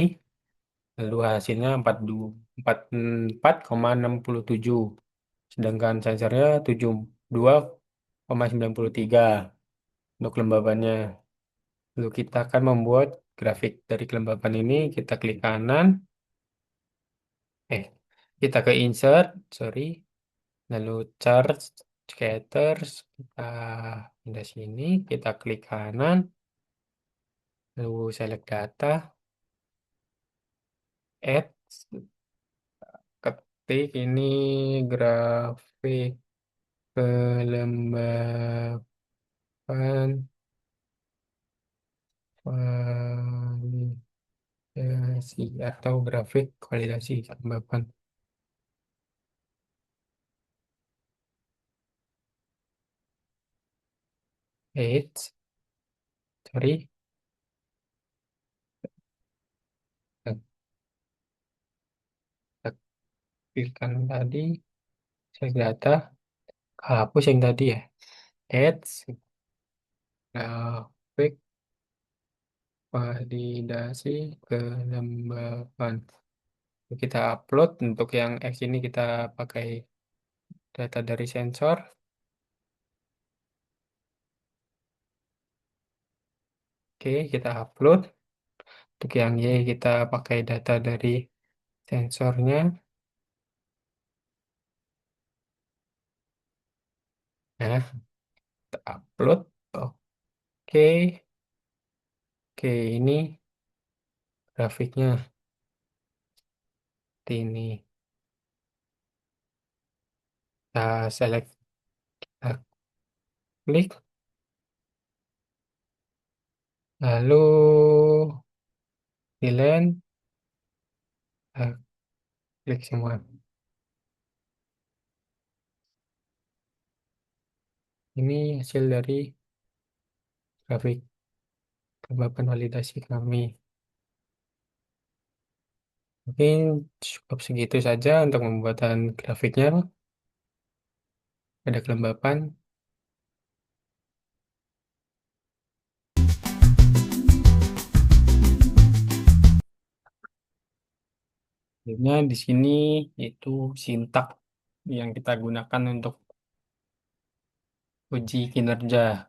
lalu hasilnya 44,67. Sedangkan sensornya 72,93 untuk kelembabannya. Lalu kita akan membuat grafik dari kelembapan ini. Kita klik kanan, eh, kita ke insert, sorry, lalu charge, scatters, kita pindah sini, kita klik kanan, lalu select data, add, ketik ini grafik kelembapan validasi atau grafik validasi kelembapan. Eits, sorry, tekan tadi, select data, hapus yang tadi ya. Ads, grafik validasi kelembapan. Kita upload, untuk yang X ini kita pakai data dari sensor. Oke, kita upload. Untuk yang Y kita pakai data dari sensornya. Nah, kita upload. Oke, oke, ini grafiknya seperti ini. Kita select, kita klik, lalu delete, kita klik semua. Ini hasil dari grafik kelembapan validasi kami. Mungkin cukup segitu saja untuk pembuatan grafiknya pada kelembapan. Sebenarnya di sini itu sintak yang kita gunakan untuk uji kinerja.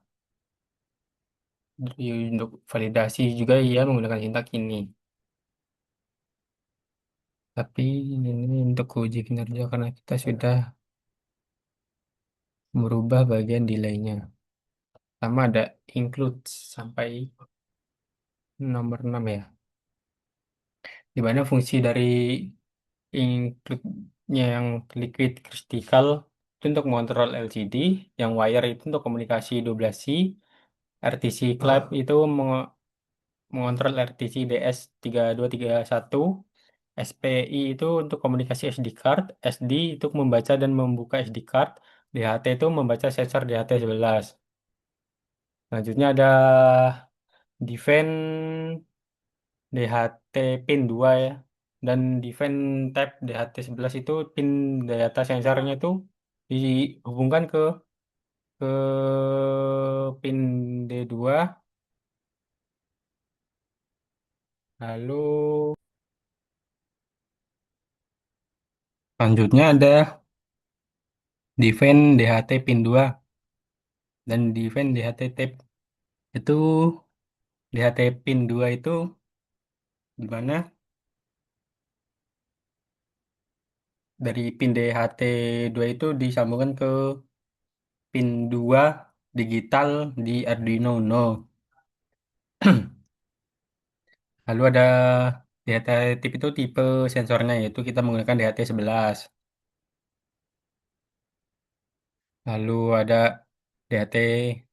Untuk validasi juga ia menggunakan sintak ini. Tapi ini untuk uji kinerja karena kita sudah merubah bagian delay-nya. Sama ada include sampai nomor 6 ya. Di mana fungsi dari include-nya yang liquid critical itu untuk mengontrol LCD, yang wire itu untuk komunikasi 12C, RTC clamp itu mengontrol RTC DS3231, SPI itu untuk komunikasi SD card, SD itu membaca dan membuka SD card, DHT itu membaca sensor DHT11. Selanjutnya ada defend DHT pin 2 ya. Dan defend tab DHT11 itu pin data sensornya itu dihubungkan ke pin D2. Lalu selanjutnya ada defend DHT pin 2 dan defend DHT tab. Itu DHT pin 2 itu di mana dari pin DHT2 itu disambungkan ke pin 2 digital di Arduino Uno. Lalu ada DHT tip itu tipe sensornya, yaitu kita menggunakan DHT11. Lalu ada DHT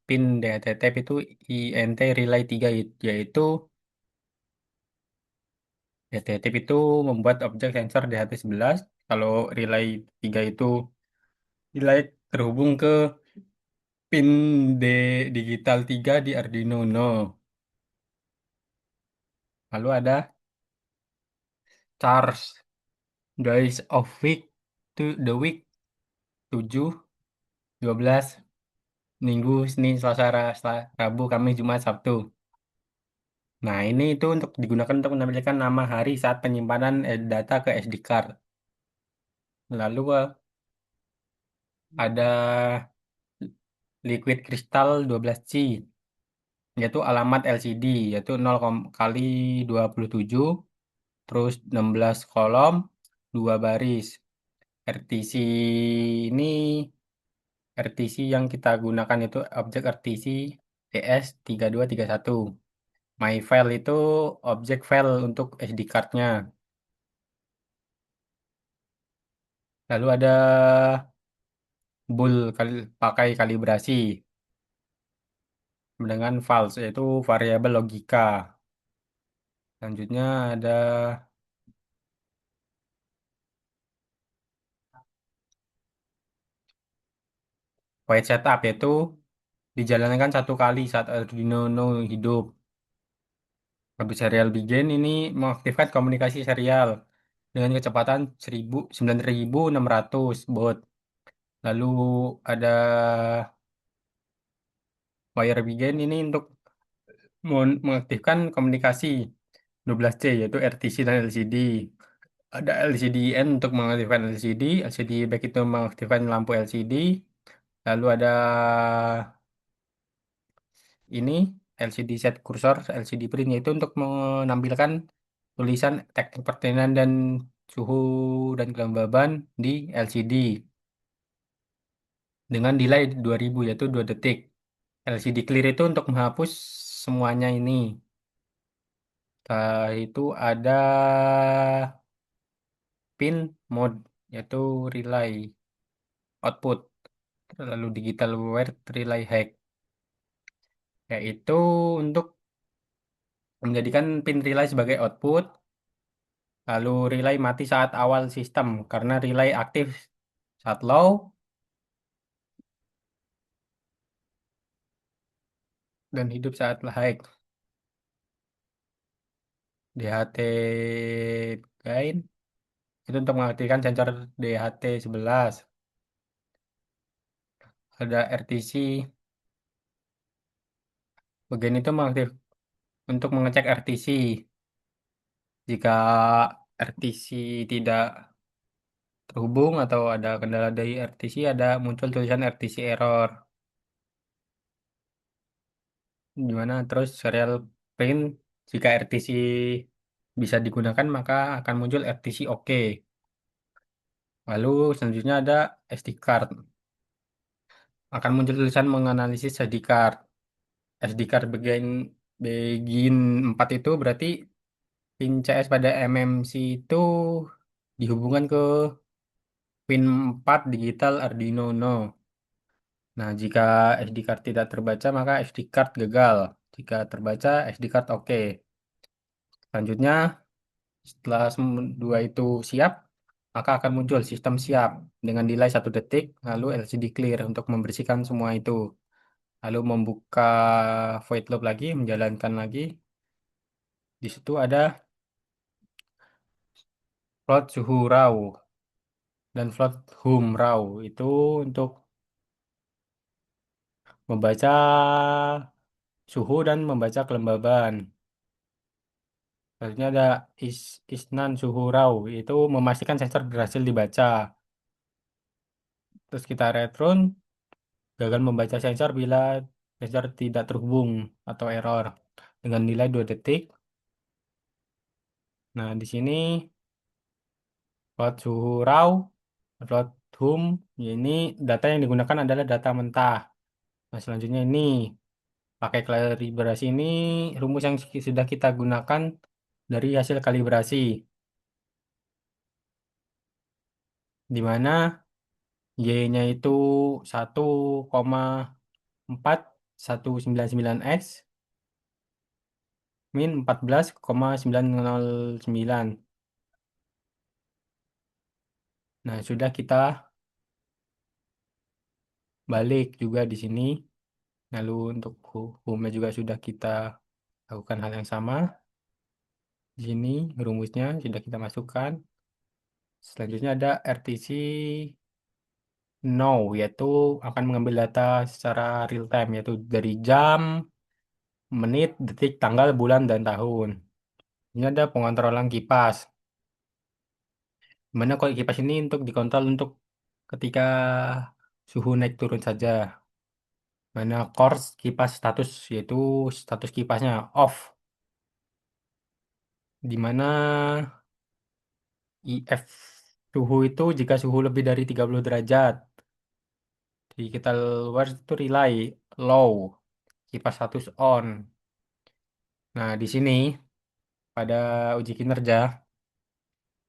pin DHT tab itu INT Relay 3, yaitu DHT tip itu membuat objek sensor DHT11. Kalau Relay 3 itu relay terhubung ke pin D digital 3 di Arduino Uno. Lalu ada charge days of week to the week 7, 12, Minggu, Senin, Selasa, Rabu, Kamis, Jumat, Sabtu. Nah, ini itu untuk digunakan untuk menampilkan nama hari saat penyimpanan data ke SD card. Lalu ada liquid crystal 12C, yaitu alamat LCD, yaitu 0 kali 27, terus 16 kolom, 2 baris. RTC ini RTC yang kita gunakan itu objek RTC TS3231. My file itu objek file untuk SD card-nya. Lalu ada bool pakai kalibrasi dengan false yaitu variabel logika. Selanjutnya ada wait setup yaitu dijalankan satu kali saat Arduino Uno hidup. Habis serial begin ini mengaktifkan komunikasi serial dengan kecepatan 9600 baud. Lalu ada wire begin ini untuk mengaktifkan komunikasi 12C yaitu RTC dan LCD. Ada LCD N untuk mengaktifkan LCD, LCD back itu mengaktifkan lampu LCD. Lalu ada ini LCD set cursor, LCD print yaitu untuk menampilkan tulisan teknik pertanian dan suhu dan kelembaban di LCD dengan delay 2000 yaitu 2 detik. LCD clear itu untuk menghapus semuanya ini. Setelah itu ada pin mode yaitu relay output, lalu digital wire relay hack yaitu untuk menjadikan pin relay sebagai output, lalu relay mati saat awal sistem karena relay aktif saat low dan hidup saat high. DHT gain itu untuk mengaktifkan sensor DHT11. Ada RTC bagian itu untuk mengecek RTC. Jika RTC tidak terhubung atau ada kendala dari RTC, ada muncul tulisan RTC error. Gimana terus serial print jika RTC bisa digunakan maka akan muncul RTC oke. Lalu selanjutnya ada SD card. Akan muncul tulisan menganalisis SD card. SD card bagian 4 itu berarti pin CS pada MMC itu dihubungkan ke pin 4 digital Arduino Uno. Nah, jika SD card tidak terbaca, maka SD card gagal. Jika terbaca, SD card oke. Selanjutnya, setelah dua itu siap, maka akan muncul sistem siap dengan delay 1 detik, lalu LCD clear untuk membersihkan semua itu. Lalu membuka void loop lagi, menjalankan lagi. Di situ ada float suhu raw dan float hum raw. Itu untuk membaca suhu dan membaca kelembaban. Selanjutnya ada isnan suhu raw, itu memastikan sensor berhasil dibaca. Terus kita return, gagal membaca sensor bila sensor tidak terhubung atau error dengan nilai 2 detik. Nah, di sini plot suhu raw, plot hum, ya ini data yang digunakan adalah data mentah. Nah, selanjutnya ini pakai kalibrasi ini rumus yang sudah kita gunakan dari hasil kalibrasi, di mana Y-nya itu 1,4199 X min 14,909. Nah, sudah kita balik juga di sini. Lalu untuk home-nya juga sudah kita lakukan hal yang sama. Di sini rumusnya sudah kita masukkan. Selanjutnya ada RTC now, yaitu akan mengambil data secara real time, yaitu dari jam, menit, detik, tanggal, bulan, dan tahun. Ini ada pengontrolan kipas. Mana kalau kipas ini untuk dikontrol untuk ketika suhu naik turun saja. Mana course kipas status, yaitu status kipasnya off. Di mana IF suhu itu jika suhu lebih dari 30 derajat. Di kita luar itu relay low, kipas status on. Nah, di sini pada uji kinerja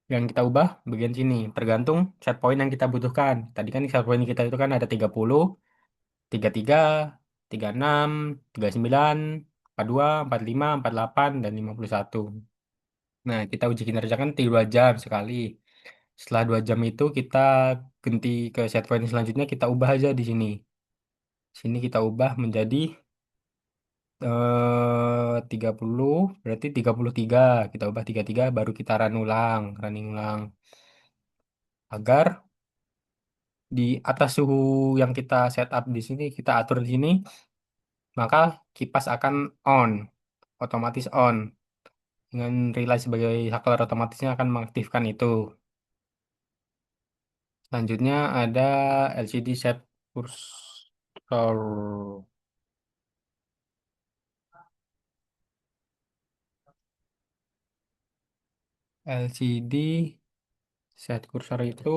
yang kita ubah bagian sini tergantung set point yang kita butuhkan. Tadi kan set point kita itu kan ada 30, 33, 36, 39, 42, 45, 48, dan 51. Nah, kita uji kinerja kan 2 jam sekali. Setelah 2 jam itu kita ganti ke set point selanjutnya, kita ubah aja di sini. Sini kita ubah menjadi 30, berarti 33. Kita ubah 33, baru kita running ulang. Agar di atas suhu yang kita setup di sini, kita atur di sini, maka kipas akan on, otomatis on. Dengan relay sebagai saklar otomatisnya akan mengaktifkan itu. Selanjutnya ada LCD set cursor. LCD set cursor itu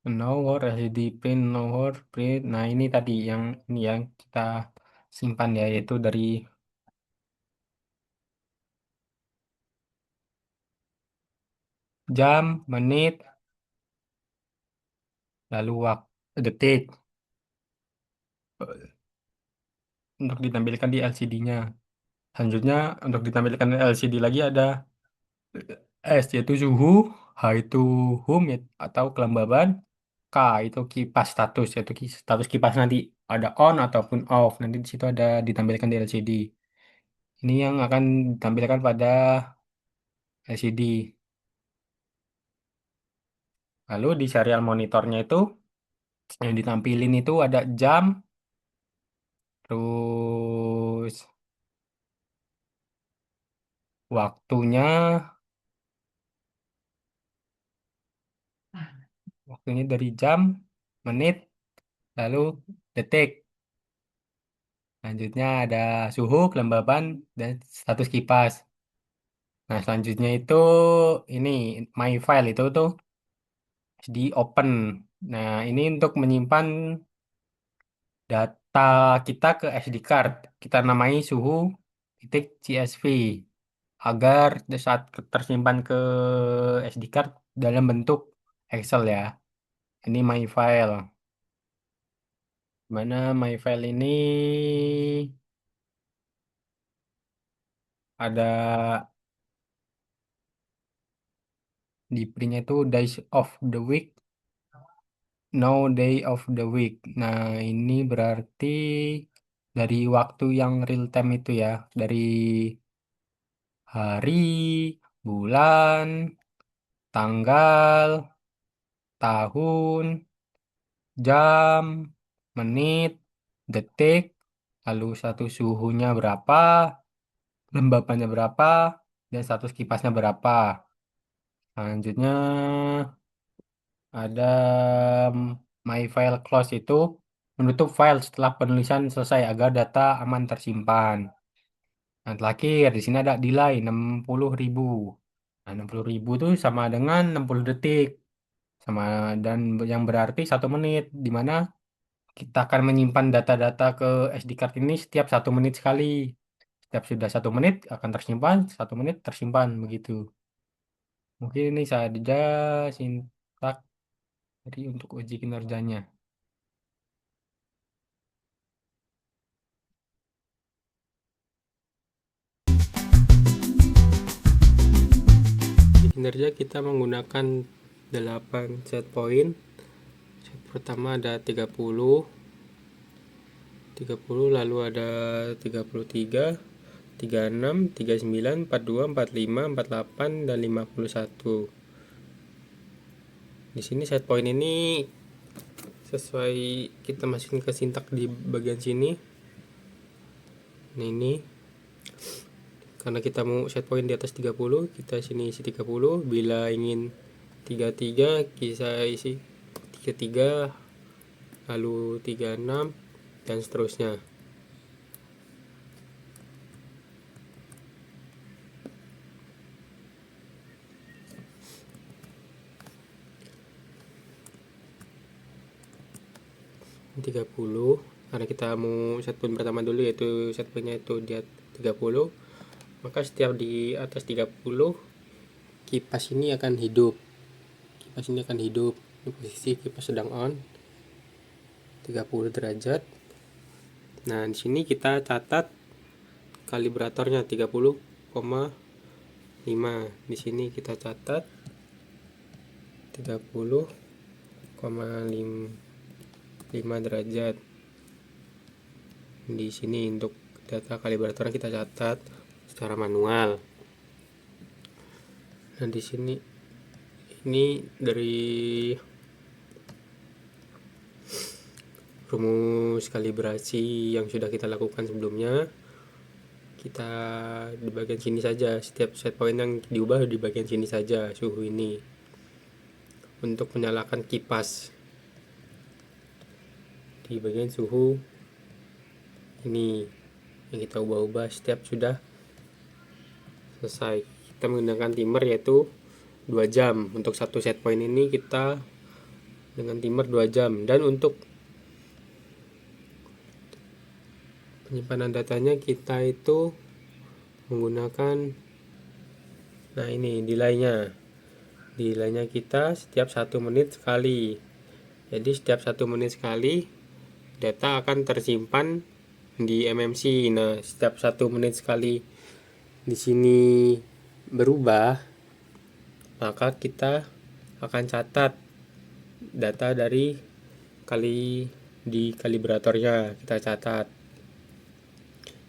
nowhere, LCD print nowhere print. Nah, ini tadi ini yang kita simpan ya, yaitu dari jam, menit, lalu waktu, detik untuk ditampilkan di LCD-nya. Selanjutnya untuk ditampilkan di LCD lagi ada S, yaitu suhu, H itu hum atau kelembaban, K itu kipas status, yaitu status kipas nanti ada on ataupun off. Nanti di situ ada ditampilkan di LCD. Ini yang akan ditampilkan pada LCD. Lalu di serial monitornya itu yang ditampilin itu ada jam, terus waktunya, waktunya dari jam, menit, lalu detik. Selanjutnya ada suhu, kelembaban, dan status kipas. Nah, selanjutnya itu ini my file itu tuh di open. Nah, ini untuk menyimpan data kita ke SD card. Kita namai suhu titik CSV agar saat tersimpan ke SD card dalam bentuk Excel ya. Ini my file. Mana my file ini ada di printnya itu days of the week, no day of the week. Nah, ini berarti dari waktu yang real time itu ya, dari hari, bulan, tanggal, tahun, jam, menit, detik, lalu satu suhunya berapa, lembabannya berapa, dan status kipasnya berapa. Selanjutnya ada my file close, itu menutup file setelah penulisan selesai agar data aman tersimpan. Nah, terakhir di sini ada delay 60.000. Nah, 60.000 itu sama dengan 60 detik. Sama dan yang berarti 1 menit, di mana kita akan menyimpan data-data ke SD card ini setiap 1 menit sekali. Setiap sudah 1 menit akan tersimpan, 1 menit tersimpan begitu. Mungkin ini saja sintak dari untuk uji kinerjanya. kinerja kita menggunakan 8 set point. Set pertama ada 30, lalu ada 33, 36, 39, 42, 45, 48, dan 51. Di sini set point ini sesuai kita masukin ke sintak di bagian sini. Nah, ini karena kita mau set point di atas 30, kita sini isi 30. Bila ingin 33, kita isi 33, lalu 36, dan seterusnya. Ini 30, karena kita mau set point pertama dulu, yaitu set pointnya itu di 30, maka setiap di atas 30 kipas ini akan hidup. Ini posisi kipas sedang on 30 derajat. Nah, di sini kita catat kalibratornya 30,5. Di sini kita catat 30,5 derajat. Di sini untuk data kalibratornya kita catat secara manual. Nah, di sini ini dari rumus kalibrasi yang sudah kita lakukan sebelumnya. Kita di bagian sini saja, setiap set point yang diubah di bagian sini saja suhu ini. Untuk menyalakan kipas di bagian suhu ini yang kita ubah-ubah setiap sudah selesai. Kita menggunakan timer yaitu 2 jam. Untuk satu set point ini kita dengan timer 2 jam. Dan untuk penyimpanan datanya kita itu menggunakan, nah ini delaynya kita setiap 1 menit sekali. Jadi setiap 1 menit sekali data akan tersimpan di MMC. Nah, setiap 1 menit sekali di sini berubah, maka kita akan catat data dari kalibratornya. Kita catat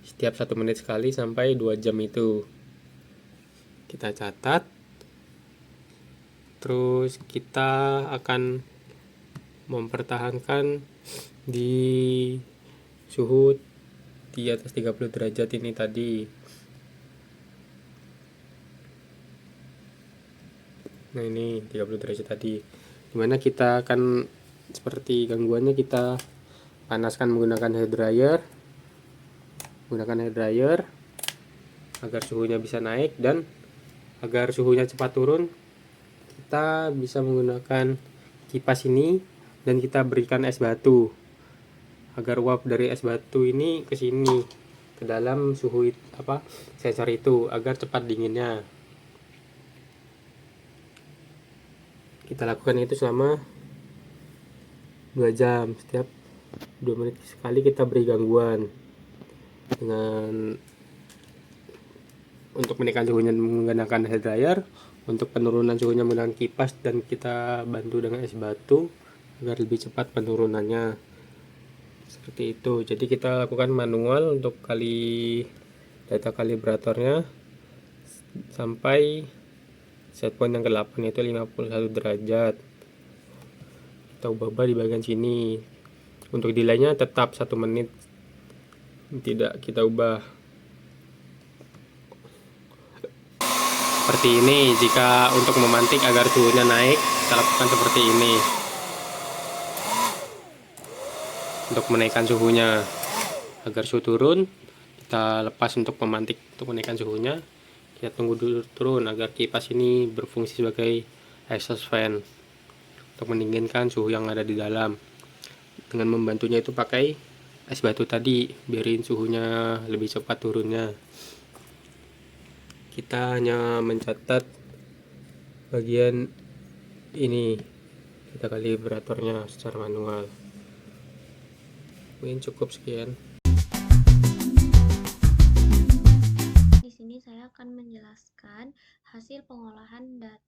setiap 1 menit sekali sampai 2 jam itu kita catat. Terus kita akan mempertahankan di suhu di atas 30 derajat ini tadi. Nah, ini 30 derajat tadi, dimana kita akan seperti gangguannya kita panaskan menggunakan hair dryer agar suhunya bisa naik, dan agar suhunya cepat turun kita bisa menggunakan kipas ini, dan kita berikan es batu agar uap dari es batu ini ke sini ke dalam suhu sensor itu agar cepat dinginnya. Kita lakukan itu selama 2 jam. Setiap 2 menit sekali kita beri gangguan dengan untuk menaikkan suhunya menggunakan hair dryer, untuk penurunan suhunya menggunakan kipas, dan kita bantu dengan es batu agar lebih cepat penurunannya. Seperti itu. Jadi kita lakukan manual untuk data kalibratornya sampai set point yang ke-8 yaitu 51 derajat. Kita ubah di bagian sini. Untuk delaynya tetap 1 menit, tidak kita ubah. Seperti ini. Jika untuk memantik agar suhunya naik, kita lakukan seperti ini. Untuk menaikkan suhunya agar suhu turun, kita lepas untuk memantik. Untuk menaikkan suhunya, kita tunggu dulu turun agar kipas ini berfungsi sebagai exhaust fan untuk mendinginkan suhu yang ada di dalam. Dengan membantunya itu pakai es batu tadi, biarin suhunya lebih cepat turunnya. Kita hanya mencatat bagian ini data kalibratornya secara manual. Mungkin cukup sekian. Di sini saya akan menjelaskan hasil pengolahan data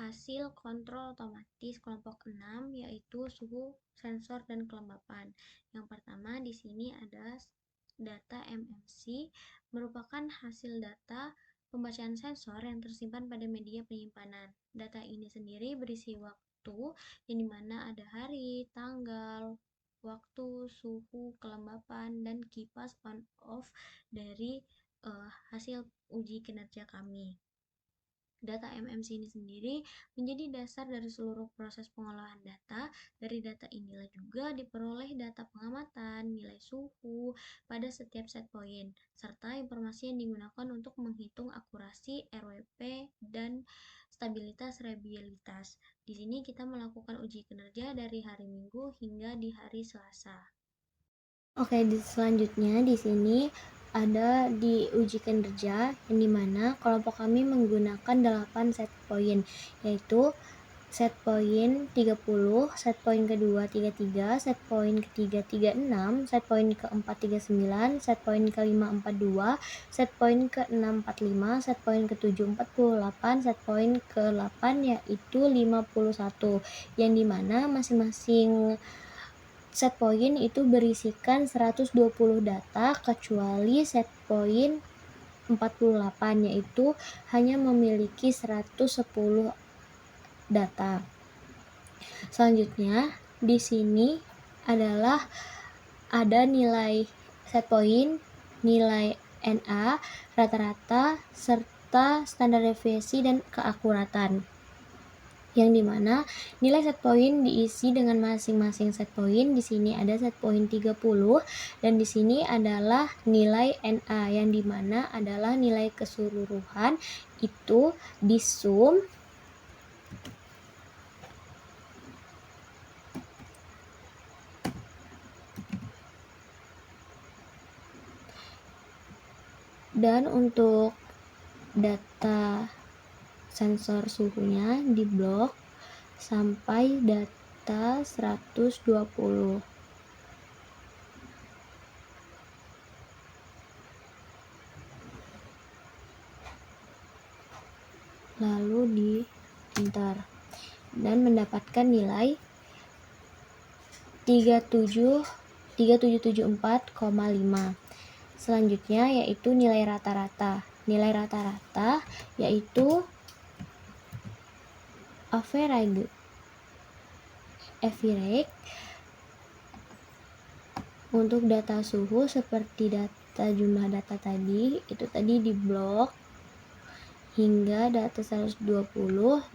hasil kontrol otomatis kelompok 6, yaitu suhu, sensor, dan kelembapan. Yang pertama di sini ada data MMC, merupakan hasil data pembacaan sensor yang tersimpan pada media penyimpanan. Data ini sendiri berisi waktu, yang dimana ada hari, tanggal, waktu, suhu, kelembapan, dan kipas on off dari hasil uji kinerja kami. Data MMC ini sendiri menjadi dasar dari seluruh proses pengolahan data. Dari data inilah juga diperoleh data pengamatan, nilai suhu pada setiap set point, serta informasi yang digunakan untuk menghitung akurasi, RWP, dan stabilitas reliabilitas. Di sini kita melakukan uji kinerja dari hari Minggu hingga di hari Selasa. Oke, selanjutnya di sini ada di uji kinerja yang dimana kelompok kami menggunakan 8 set point, yaitu set point 30, set point kedua 33, set point ketiga 36, set point keempat 39, set point kelima 42, set point ke-6 45, set point ke-7 48, set point ke-8 yaitu 51, yang dimana masing-masing set point itu berisikan 120 data kecuali set point 48, yaitu hanya memiliki 110 data. Selanjutnya di sini adalah ada nilai set point, nilai NA, rata-rata, serta standar deviasi dan keakuratan. Yang dimana nilai set point diisi dengan masing-masing set point. Di sini ada set point 30 dan di sini adalah nilai NA yang dimana adalah nilai keseluruhan itu disum dan untuk data sensor suhunya di blok sampai data 120. Lalu di enter dan mendapatkan nilai 3774,5. Selanjutnya yaitu nilai rata-rata. Nilai rata-rata yaitu average untuk data suhu seperti data jumlah data tadi, itu tadi di blok hingga data 120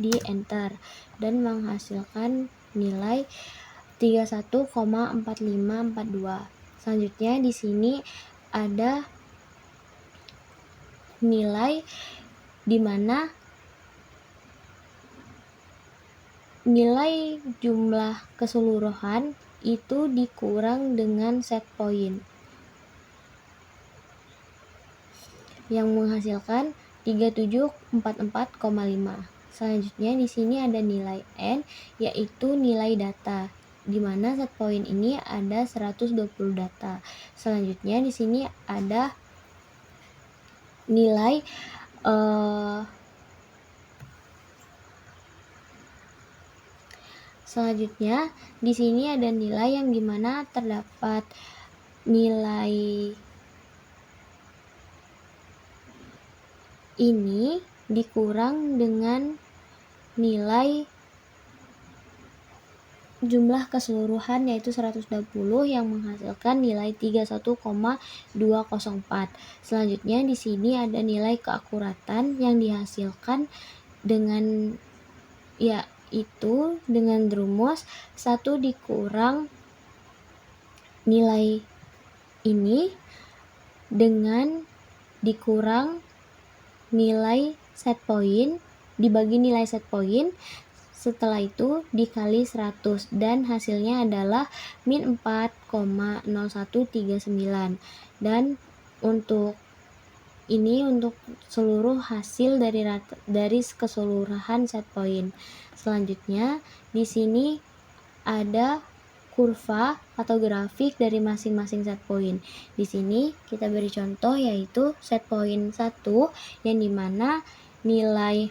di enter dan menghasilkan nilai 31,4542. Selanjutnya di sini ada nilai di mana nilai jumlah keseluruhan itu dikurang dengan set point yang menghasilkan 3744,5. Selanjutnya di sini ada nilai N yaitu nilai data di mana set point ini ada 120 data. Selanjutnya di sini ada nilai selanjutnya di sini ada nilai yang dimana terdapat nilai ini dikurang dengan nilai jumlah keseluruhan yaitu 120 yang menghasilkan nilai 31,204. Selanjutnya di sini ada nilai keakuratan yang dihasilkan dengan yaitu dengan rumus 1 dikurang nilai ini dengan dikurang nilai set point dibagi nilai set point, setelah itu dikali 100 dan hasilnya adalah min 4,0139. Dan untuk ini untuk seluruh hasil dari keseluruhan set point. Selanjutnya di sini ada kurva atau grafik dari masing-masing set point. Di sini kita beri contoh yaitu set point 1 yang dimana nilai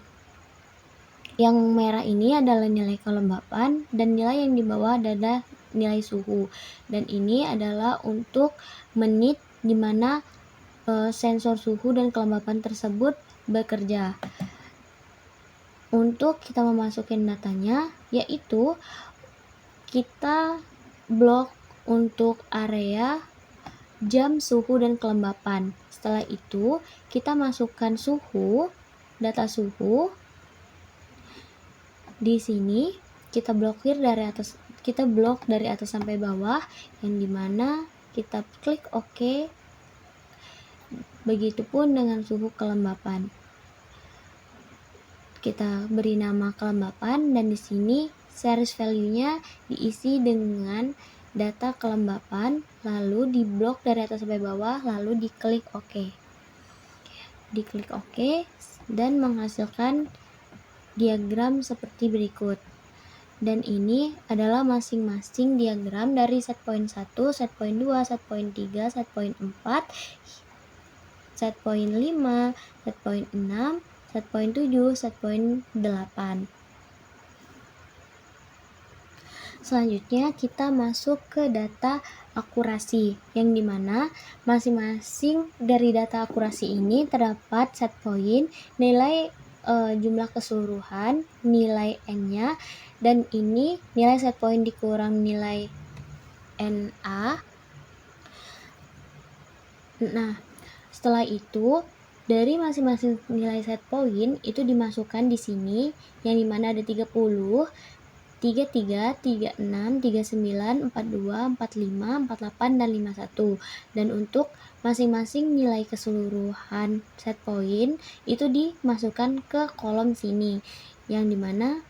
Yang merah ini adalah nilai kelembapan dan nilai yang di bawah adalah nilai suhu. Dan ini adalah untuk menit di mana sensor suhu dan kelembapan tersebut bekerja. Untuk kita memasukkan datanya, yaitu kita blok untuk area jam, suhu, dan kelembapan. Setelah itu, kita masukkan suhu, data suhu. Di sini kita blok dari atas sampai bawah, yang dimana kita klik OK. Begitupun dengan suhu kelembapan. Kita beri nama kelembapan dan di sini series value-nya diisi dengan data kelembapan, lalu diblok dari atas sampai bawah, lalu diklik OK. Diklik OK dan menghasilkan diagram seperti berikut. Dan ini adalah masing-masing diagram dari set point 1, set point 2, set point 3, set point 4, set point 5, set point 6, set point 7, set point 8. Selanjutnya kita masuk ke data akurasi, yang dimana masing-masing dari data akurasi ini terdapat set point, nilai jumlah keseluruhan, nilai N-nya, dan ini nilai set point dikurang nilai NA. Nah, setelah itu dari masing-masing nilai set point itu dimasukkan di sini, yang dimana ada 30, 33, 36, 39, 42, 45, 48, dan 51. Dan untuk masing-masing nilai keseluruhan set point itu dimasukkan ke kolom sini, yang dimana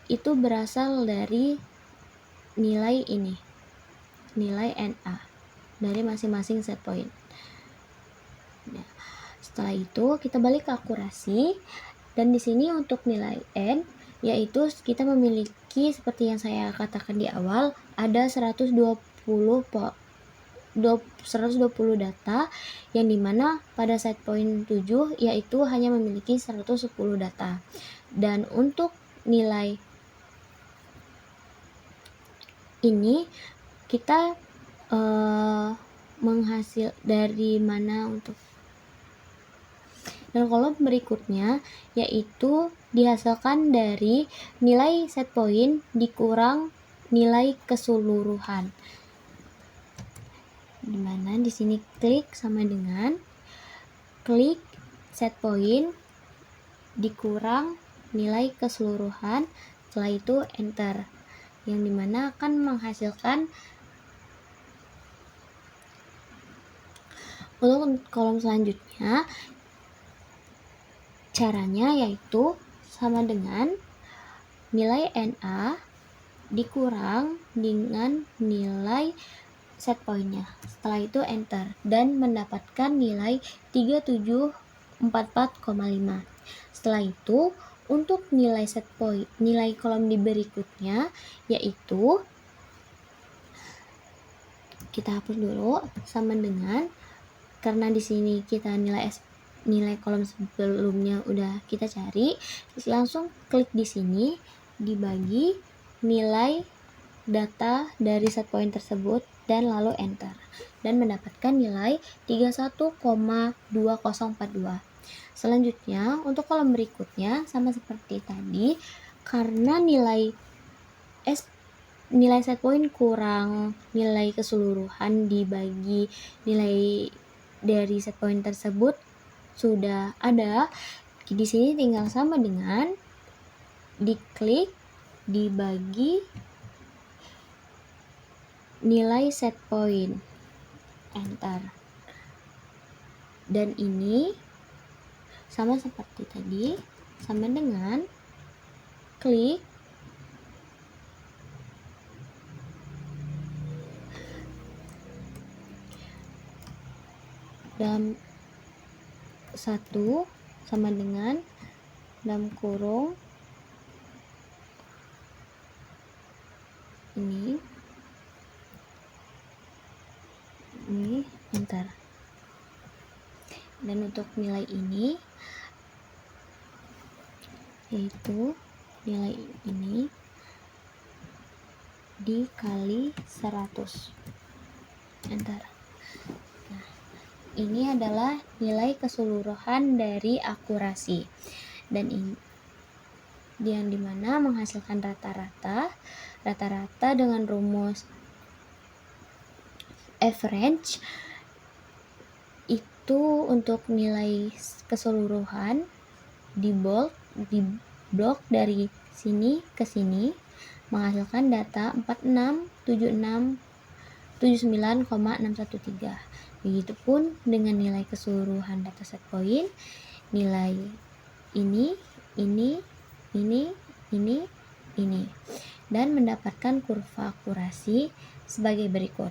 itu berasal dari nilai ini, nilai NA dari masing-masing set point. Nah, setelah itu kita balik ke akurasi, dan di sini untuk nilai N, yaitu kita memiliki seperti yang saya katakan di awal, ada 120 data, yang dimana pada set point 7 yaitu hanya memiliki 110 data. Dan untuk nilai ini kita menghasil dari mana untuk dan kolom berikutnya yaitu dihasilkan dari nilai set point dikurang nilai keseluruhan, dimana di sini klik sama dengan klik set point dikurang nilai keseluruhan, setelah itu enter, yang dimana akan menghasilkan. Untuk kolom selanjutnya caranya yaitu sama dengan nilai NA dikurang dengan nilai set point-nya. Setelah itu enter dan mendapatkan nilai 3744,5. Setelah itu untuk nilai set point, nilai kolom di berikutnya yaitu kita hapus dulu sama dengan, karena di sini kita nilai kolom sebelumnya udah kita cari, langsung klik di sini dibagi nilai data dari set point tersebut dan lalu enter dan mendapatkan nilai 31,2042. Selanjutnya untuk kolom berikutnya sama seperti tadi, karena nilai set point kurang nilai keseluruhan dibagi nilai dari set point tersebut sudah ada, di sini tinggal sama dengan diklik dibagi nilai set point, enter. Dan ini sama seperti tadi, sama dengan klik dalam 1 sama dengan dalam kurung ini enter. Dan untuk nilai ini yaitu nilai ini dikali 100. Enter. Nah, ini adalah nilai keseluruhan dari akurasi, dan ini yang dimana menghasilkan rata-rata dengan rumus average itu untuk nilai keseluruhan di blok dari sini ke sini menghasilkan data 4679,613. Begitupun dengan nilai keseluruhan data set point, nilai ini, dan mendapatkan kurva akurasi sebagai berikut.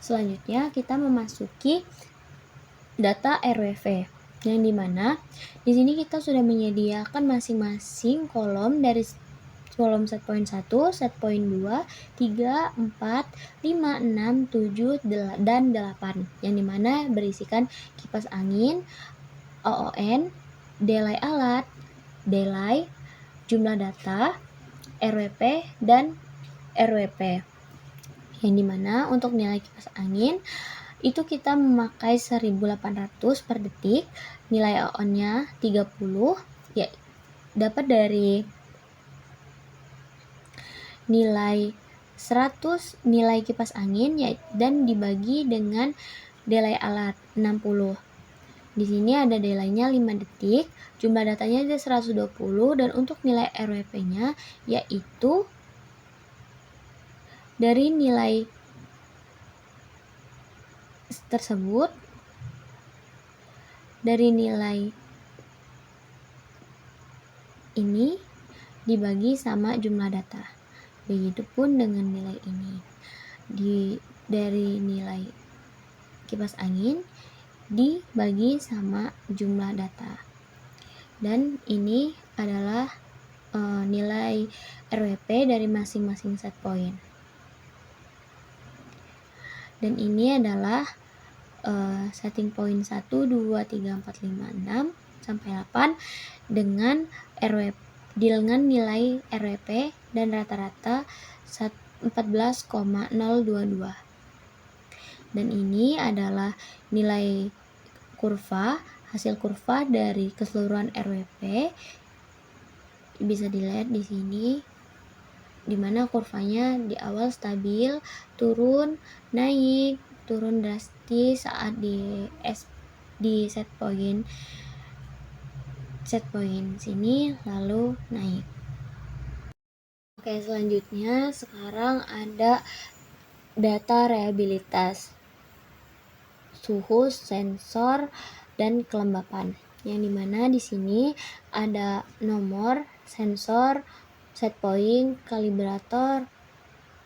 Selanjutnya kita memasuki data RWV, yang dimana di sini kita sudah menyediakan masing-masing kolom dari kolom set point 1, set point 2, 3, 4, 5, 6, 7, dan 8, yang dimana berisikan kipas angin, OON, delay alat, delay, jumlah data, RWP, dan RWP. Yang dimana untuk nilai kipas angin itu kita memakai 1800 per detik, nilai OON-nya 30, ya dapat dari nilai 100 nilai kipas angin ya, dan dibagi dengan delay alat 60. Di sini ada delaynya 5 detik, jumlah datanya ada 120, dan untuk nilai RWP-nya yaitu dari nilai tersebut, dari nilai ini dibagi sama jumlah data. Begitupun dengan nilai ini. Dari nilai kipas angin dibagi sama jumlah data. Dan ini adalah nilai RWP dari masing-masing set point. Dan ini adalah setting point 1, 2, 3, 4, 5, 6 sampai 8 dengan nilai RWP dan rata-rata 14,022. Dan ini adalah nilai kurva, hasil kurva dari keseluruhan RWP. Bisa dilihat di sini, dimana kurvanya di awal stabil, turun, naik, turun drastis saat di set point sini, lalu naik. Oke, selanjutnya sekarang ada data reliabilitas suhu, sensor, dan kelembapan, yang dimana di sini ada nomor sensor, set point, kalibrator,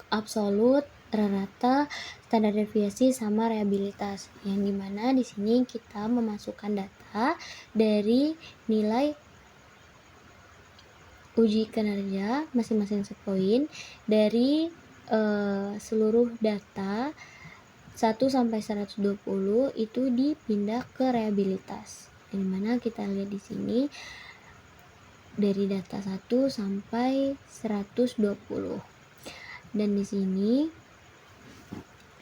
absolut, rata, standar deviasi, sama reliabilitas, yang dimana di sini kita memasukkan data dari nilai uji kinerja masing-masing set point dari seluruh data 1 sampai 120 itu dipindah ke reliabilitas. Yang mana kita lihat di sini dari data 1 sampai 120. Dan di sini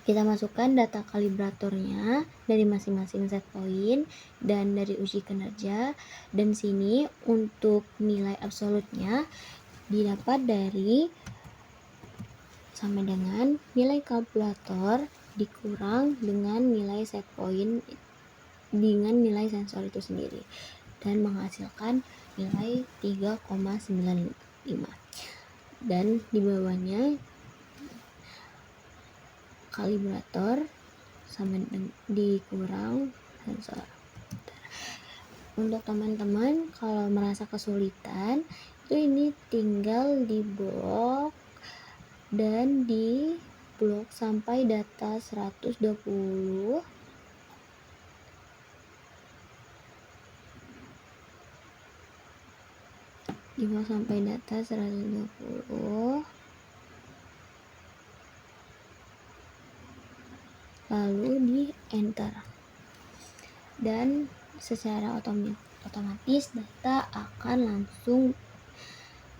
kita masukkan data kalibratornya dari masing-masing set point dan dari uji kinerja. Dan sini untuk nilai absolutnya didapat dari sama dengan nilai kalkulator dikurang dengan nilai set point dengan nilai sensor itu sendiri, dan menghasilkan nilai 3,95. Dan di bawahnya kalibrator sama dikurang sensor. Untuk teman-teman kalau merasa kesulitan, itu ini tinggal di blok dan di blok sampai data 120. Di blok sampai data 120. Lalu di enter. dan secara otomatis data akan langsung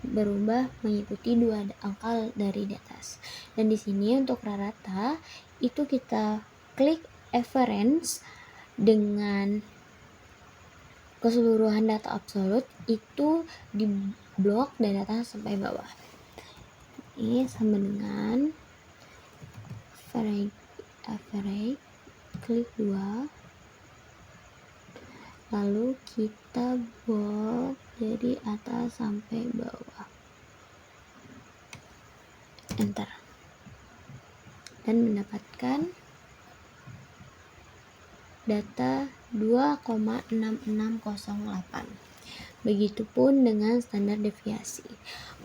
berubah mengikuti dua angka dari di atas. Dan di sini untuk rata itu kita klik average dengan keseluruhan data absolut itu di blok dari atas sampai bawah. Ini sama dengan average klik 2, lalu kita blok dari atas sampai bawah, enter, dan mendapatkan data 2,6608. Begitupun dengan standar deviasi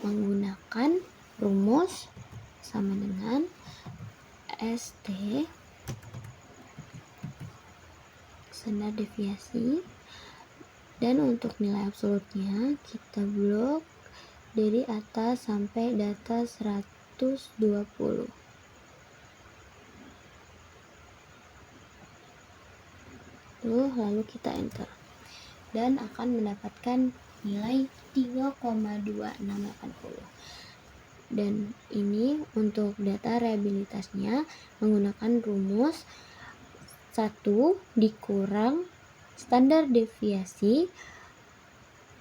menggunakan rumus sama dengan ST standar deviasi, dan untuk nilai absolutnya kita blok dari atas sampai data 120. Lalu kita enter dan akan mendapatkan nilai 3,2680. Dan ini untuk data reliabilitasnya menggunakan rumus 1 dikurang standar deviasi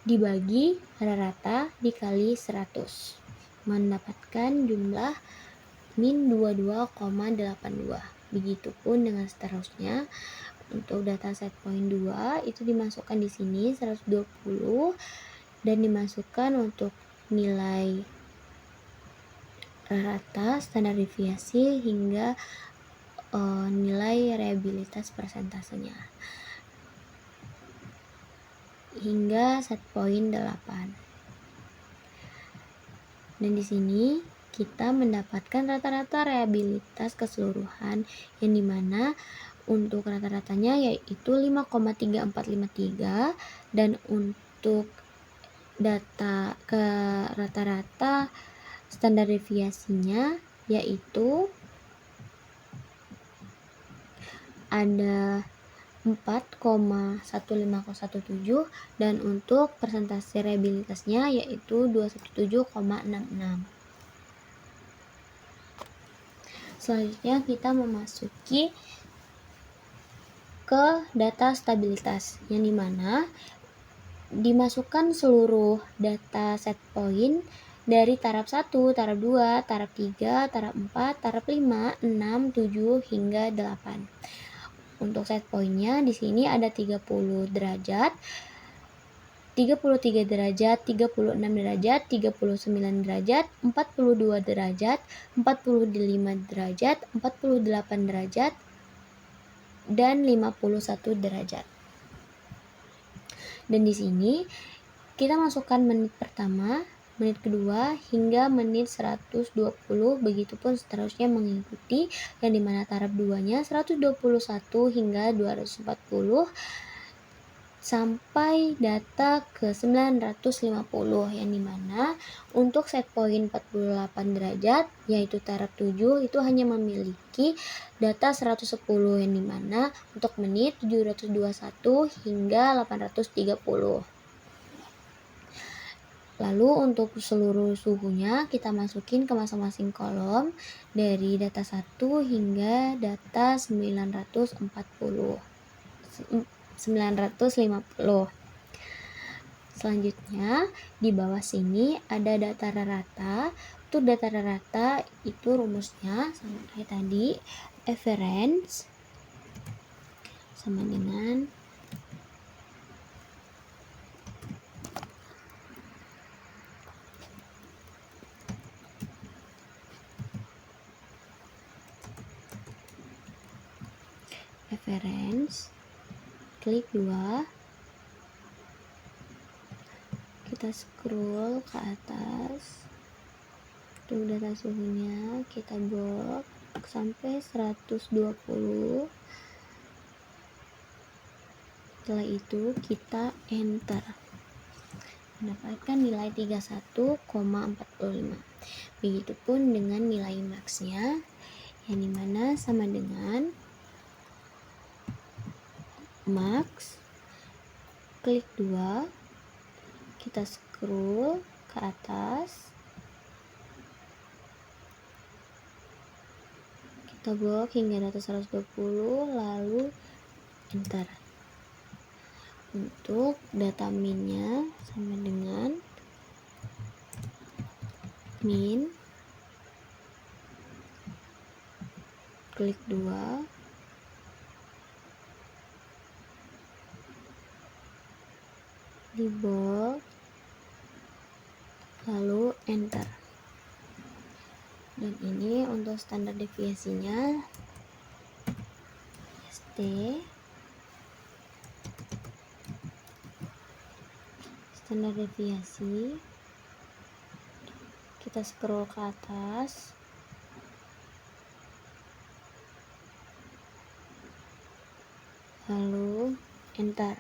dibagi rata dikali 100, mendapatkan jumlah min 22,82. Begitupun dengan seterusnya. Untuk data set point 2 itu dimasukkan di sini 120 dan dimasukkan untuk nilai rata, standar deviasi hingga nilai reliabilitas persentasenya hingga set point 8. Dan di sini kita mendapatkan rata-rata reliabilitas keseluruhan yang dimana untuk rata-ratanya yaitu 5,3453 dan untuk data ke rata-rata standar deviasinya yaitu ada 4,15017 dan untuk persentase reliabilitasnya yaitu 217,66. Selanjutnya kita memasuki ke data stabilitas yang dimana dimasukkan seluruh data set point dari taraf 1, taraf 2, taraf 3, taraf 4, taraf 5, 6, 7 hingga 8. Untuk set pointnya di sini ada 30 derajat, 33 derajat, 36 derajat, 39 derajat, 42 derajat, 45 derajat, 48 derajat, dan 51 derajat. Dan di sini kita masukkan menit pertama, menit kedua hingga menit 120, begitupun seterusnya mengikuti yang dimana taraf 2-nya 121 hingga 240 sampai data ke 950 yang dimana untuk set point 48 derajat yaitu taraf 7 itu hanya memiliki data 110 yang dimana untuk menit 721 hingga 830. Lalu untuk seluruh suhunya kita masukin ke masing-masing kolom dari data 1 hingga data 950. Selanjutnya di bawah sini ada data rata. Untuk data rata itu rumusnya sama kayak tadi, average sama dengan average klik 2, kita scroll ke atas untuk data suhunya kita blok sampai 120. Setelah itu kita enter, mendapatkan nilai 31,45. Begitupun dengan nilai max-nya yang dimana sama dengan max, klik 2, kita scroll ke atas, kita blok hingga data 120, lalu enter. Untuk data minnya sama dengan min, klik 2, di bold, lalu enter. Dan ini untuk standar deviasinya ST, standar deviasi, kita scroll ke atas, lalu enter.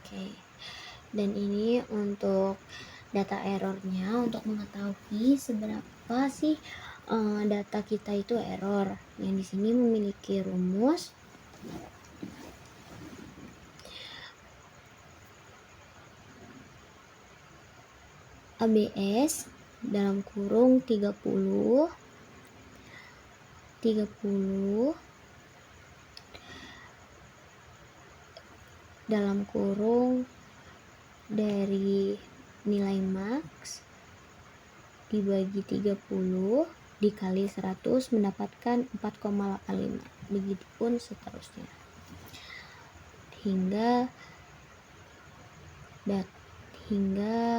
Oke. Dan ini untuk data errornya, untuk mengetahui seberapa sih data kita itu error. Yang di sini memiliki rumus ABS dalam kurung 30 dalam kurung dari nilai max dibagi 30 dikali 100 mendapatkan 4,85. Begitupun seterusnya hingga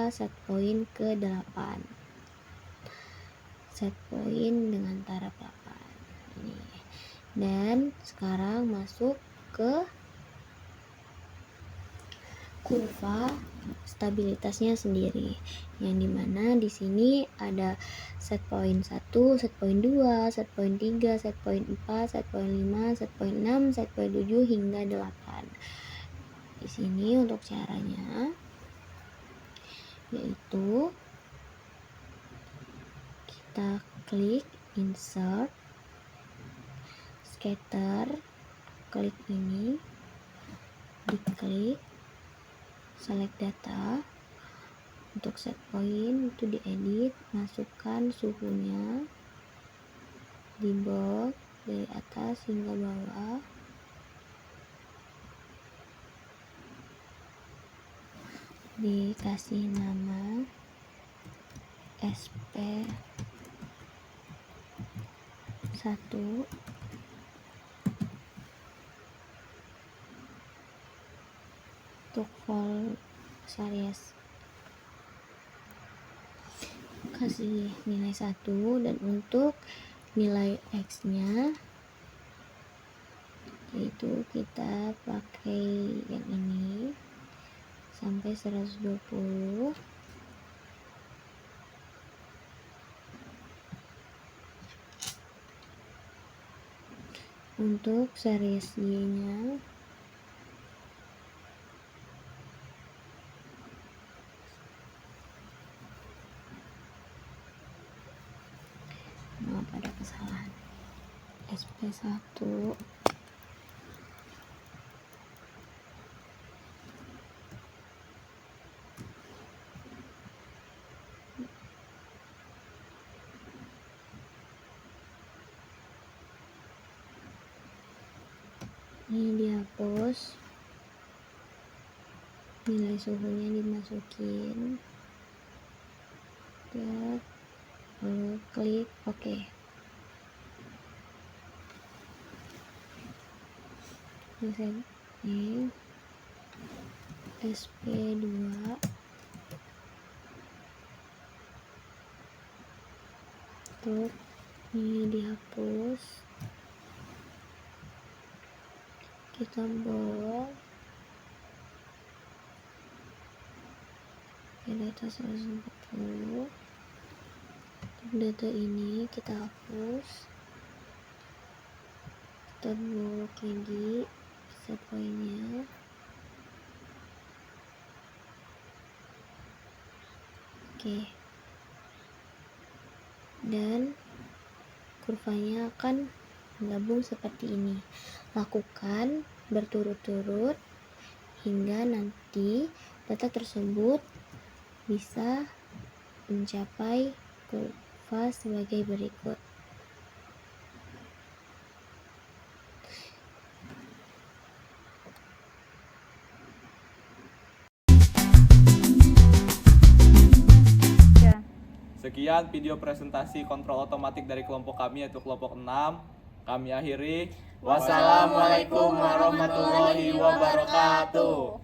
set point ke 8. Set point dengan taraf 8. Ini. Dan sekarang masuk ke kurva stabilitasnya sendiri, yang dimana di sini ada set point 1, set point 2, set point 3, set point 4, set point 5, set point 6, set point 7 hingga 8. Di sini untuk caranya yaitu kita klik insert, scatter, klik ini, diklik, select data. Untuk set point itu diedit, masukkan suhunya, di bold dari atas hingga bawah, dikasih nama SP1 untuk volt series, kasih nilai 1, dan untuk nilai X nya yaitu kita pakai yang ini sampai 120. Untuk series Y nya maaf ada kesalahan, SP1 ini dihapus, nilai suhunya dimasukin, lalu klik OK. Ini SP2 untuk ini dihapus, kita bawa ke data 140. Data ini kita hapus, kita blok lagi set pointnya, oke, dan kurvanya akan menggabung seperti ini. Lakukan berturut-turut hingga nanti data tersebut bisa mencapai kurva sebagai berikut. Sekian video presentasi kontrol otomatik dari kelompok kami, yaitu kelompok 6. Kami akhiri. Wassalamualaikum warahmatullahi wabarakatuh.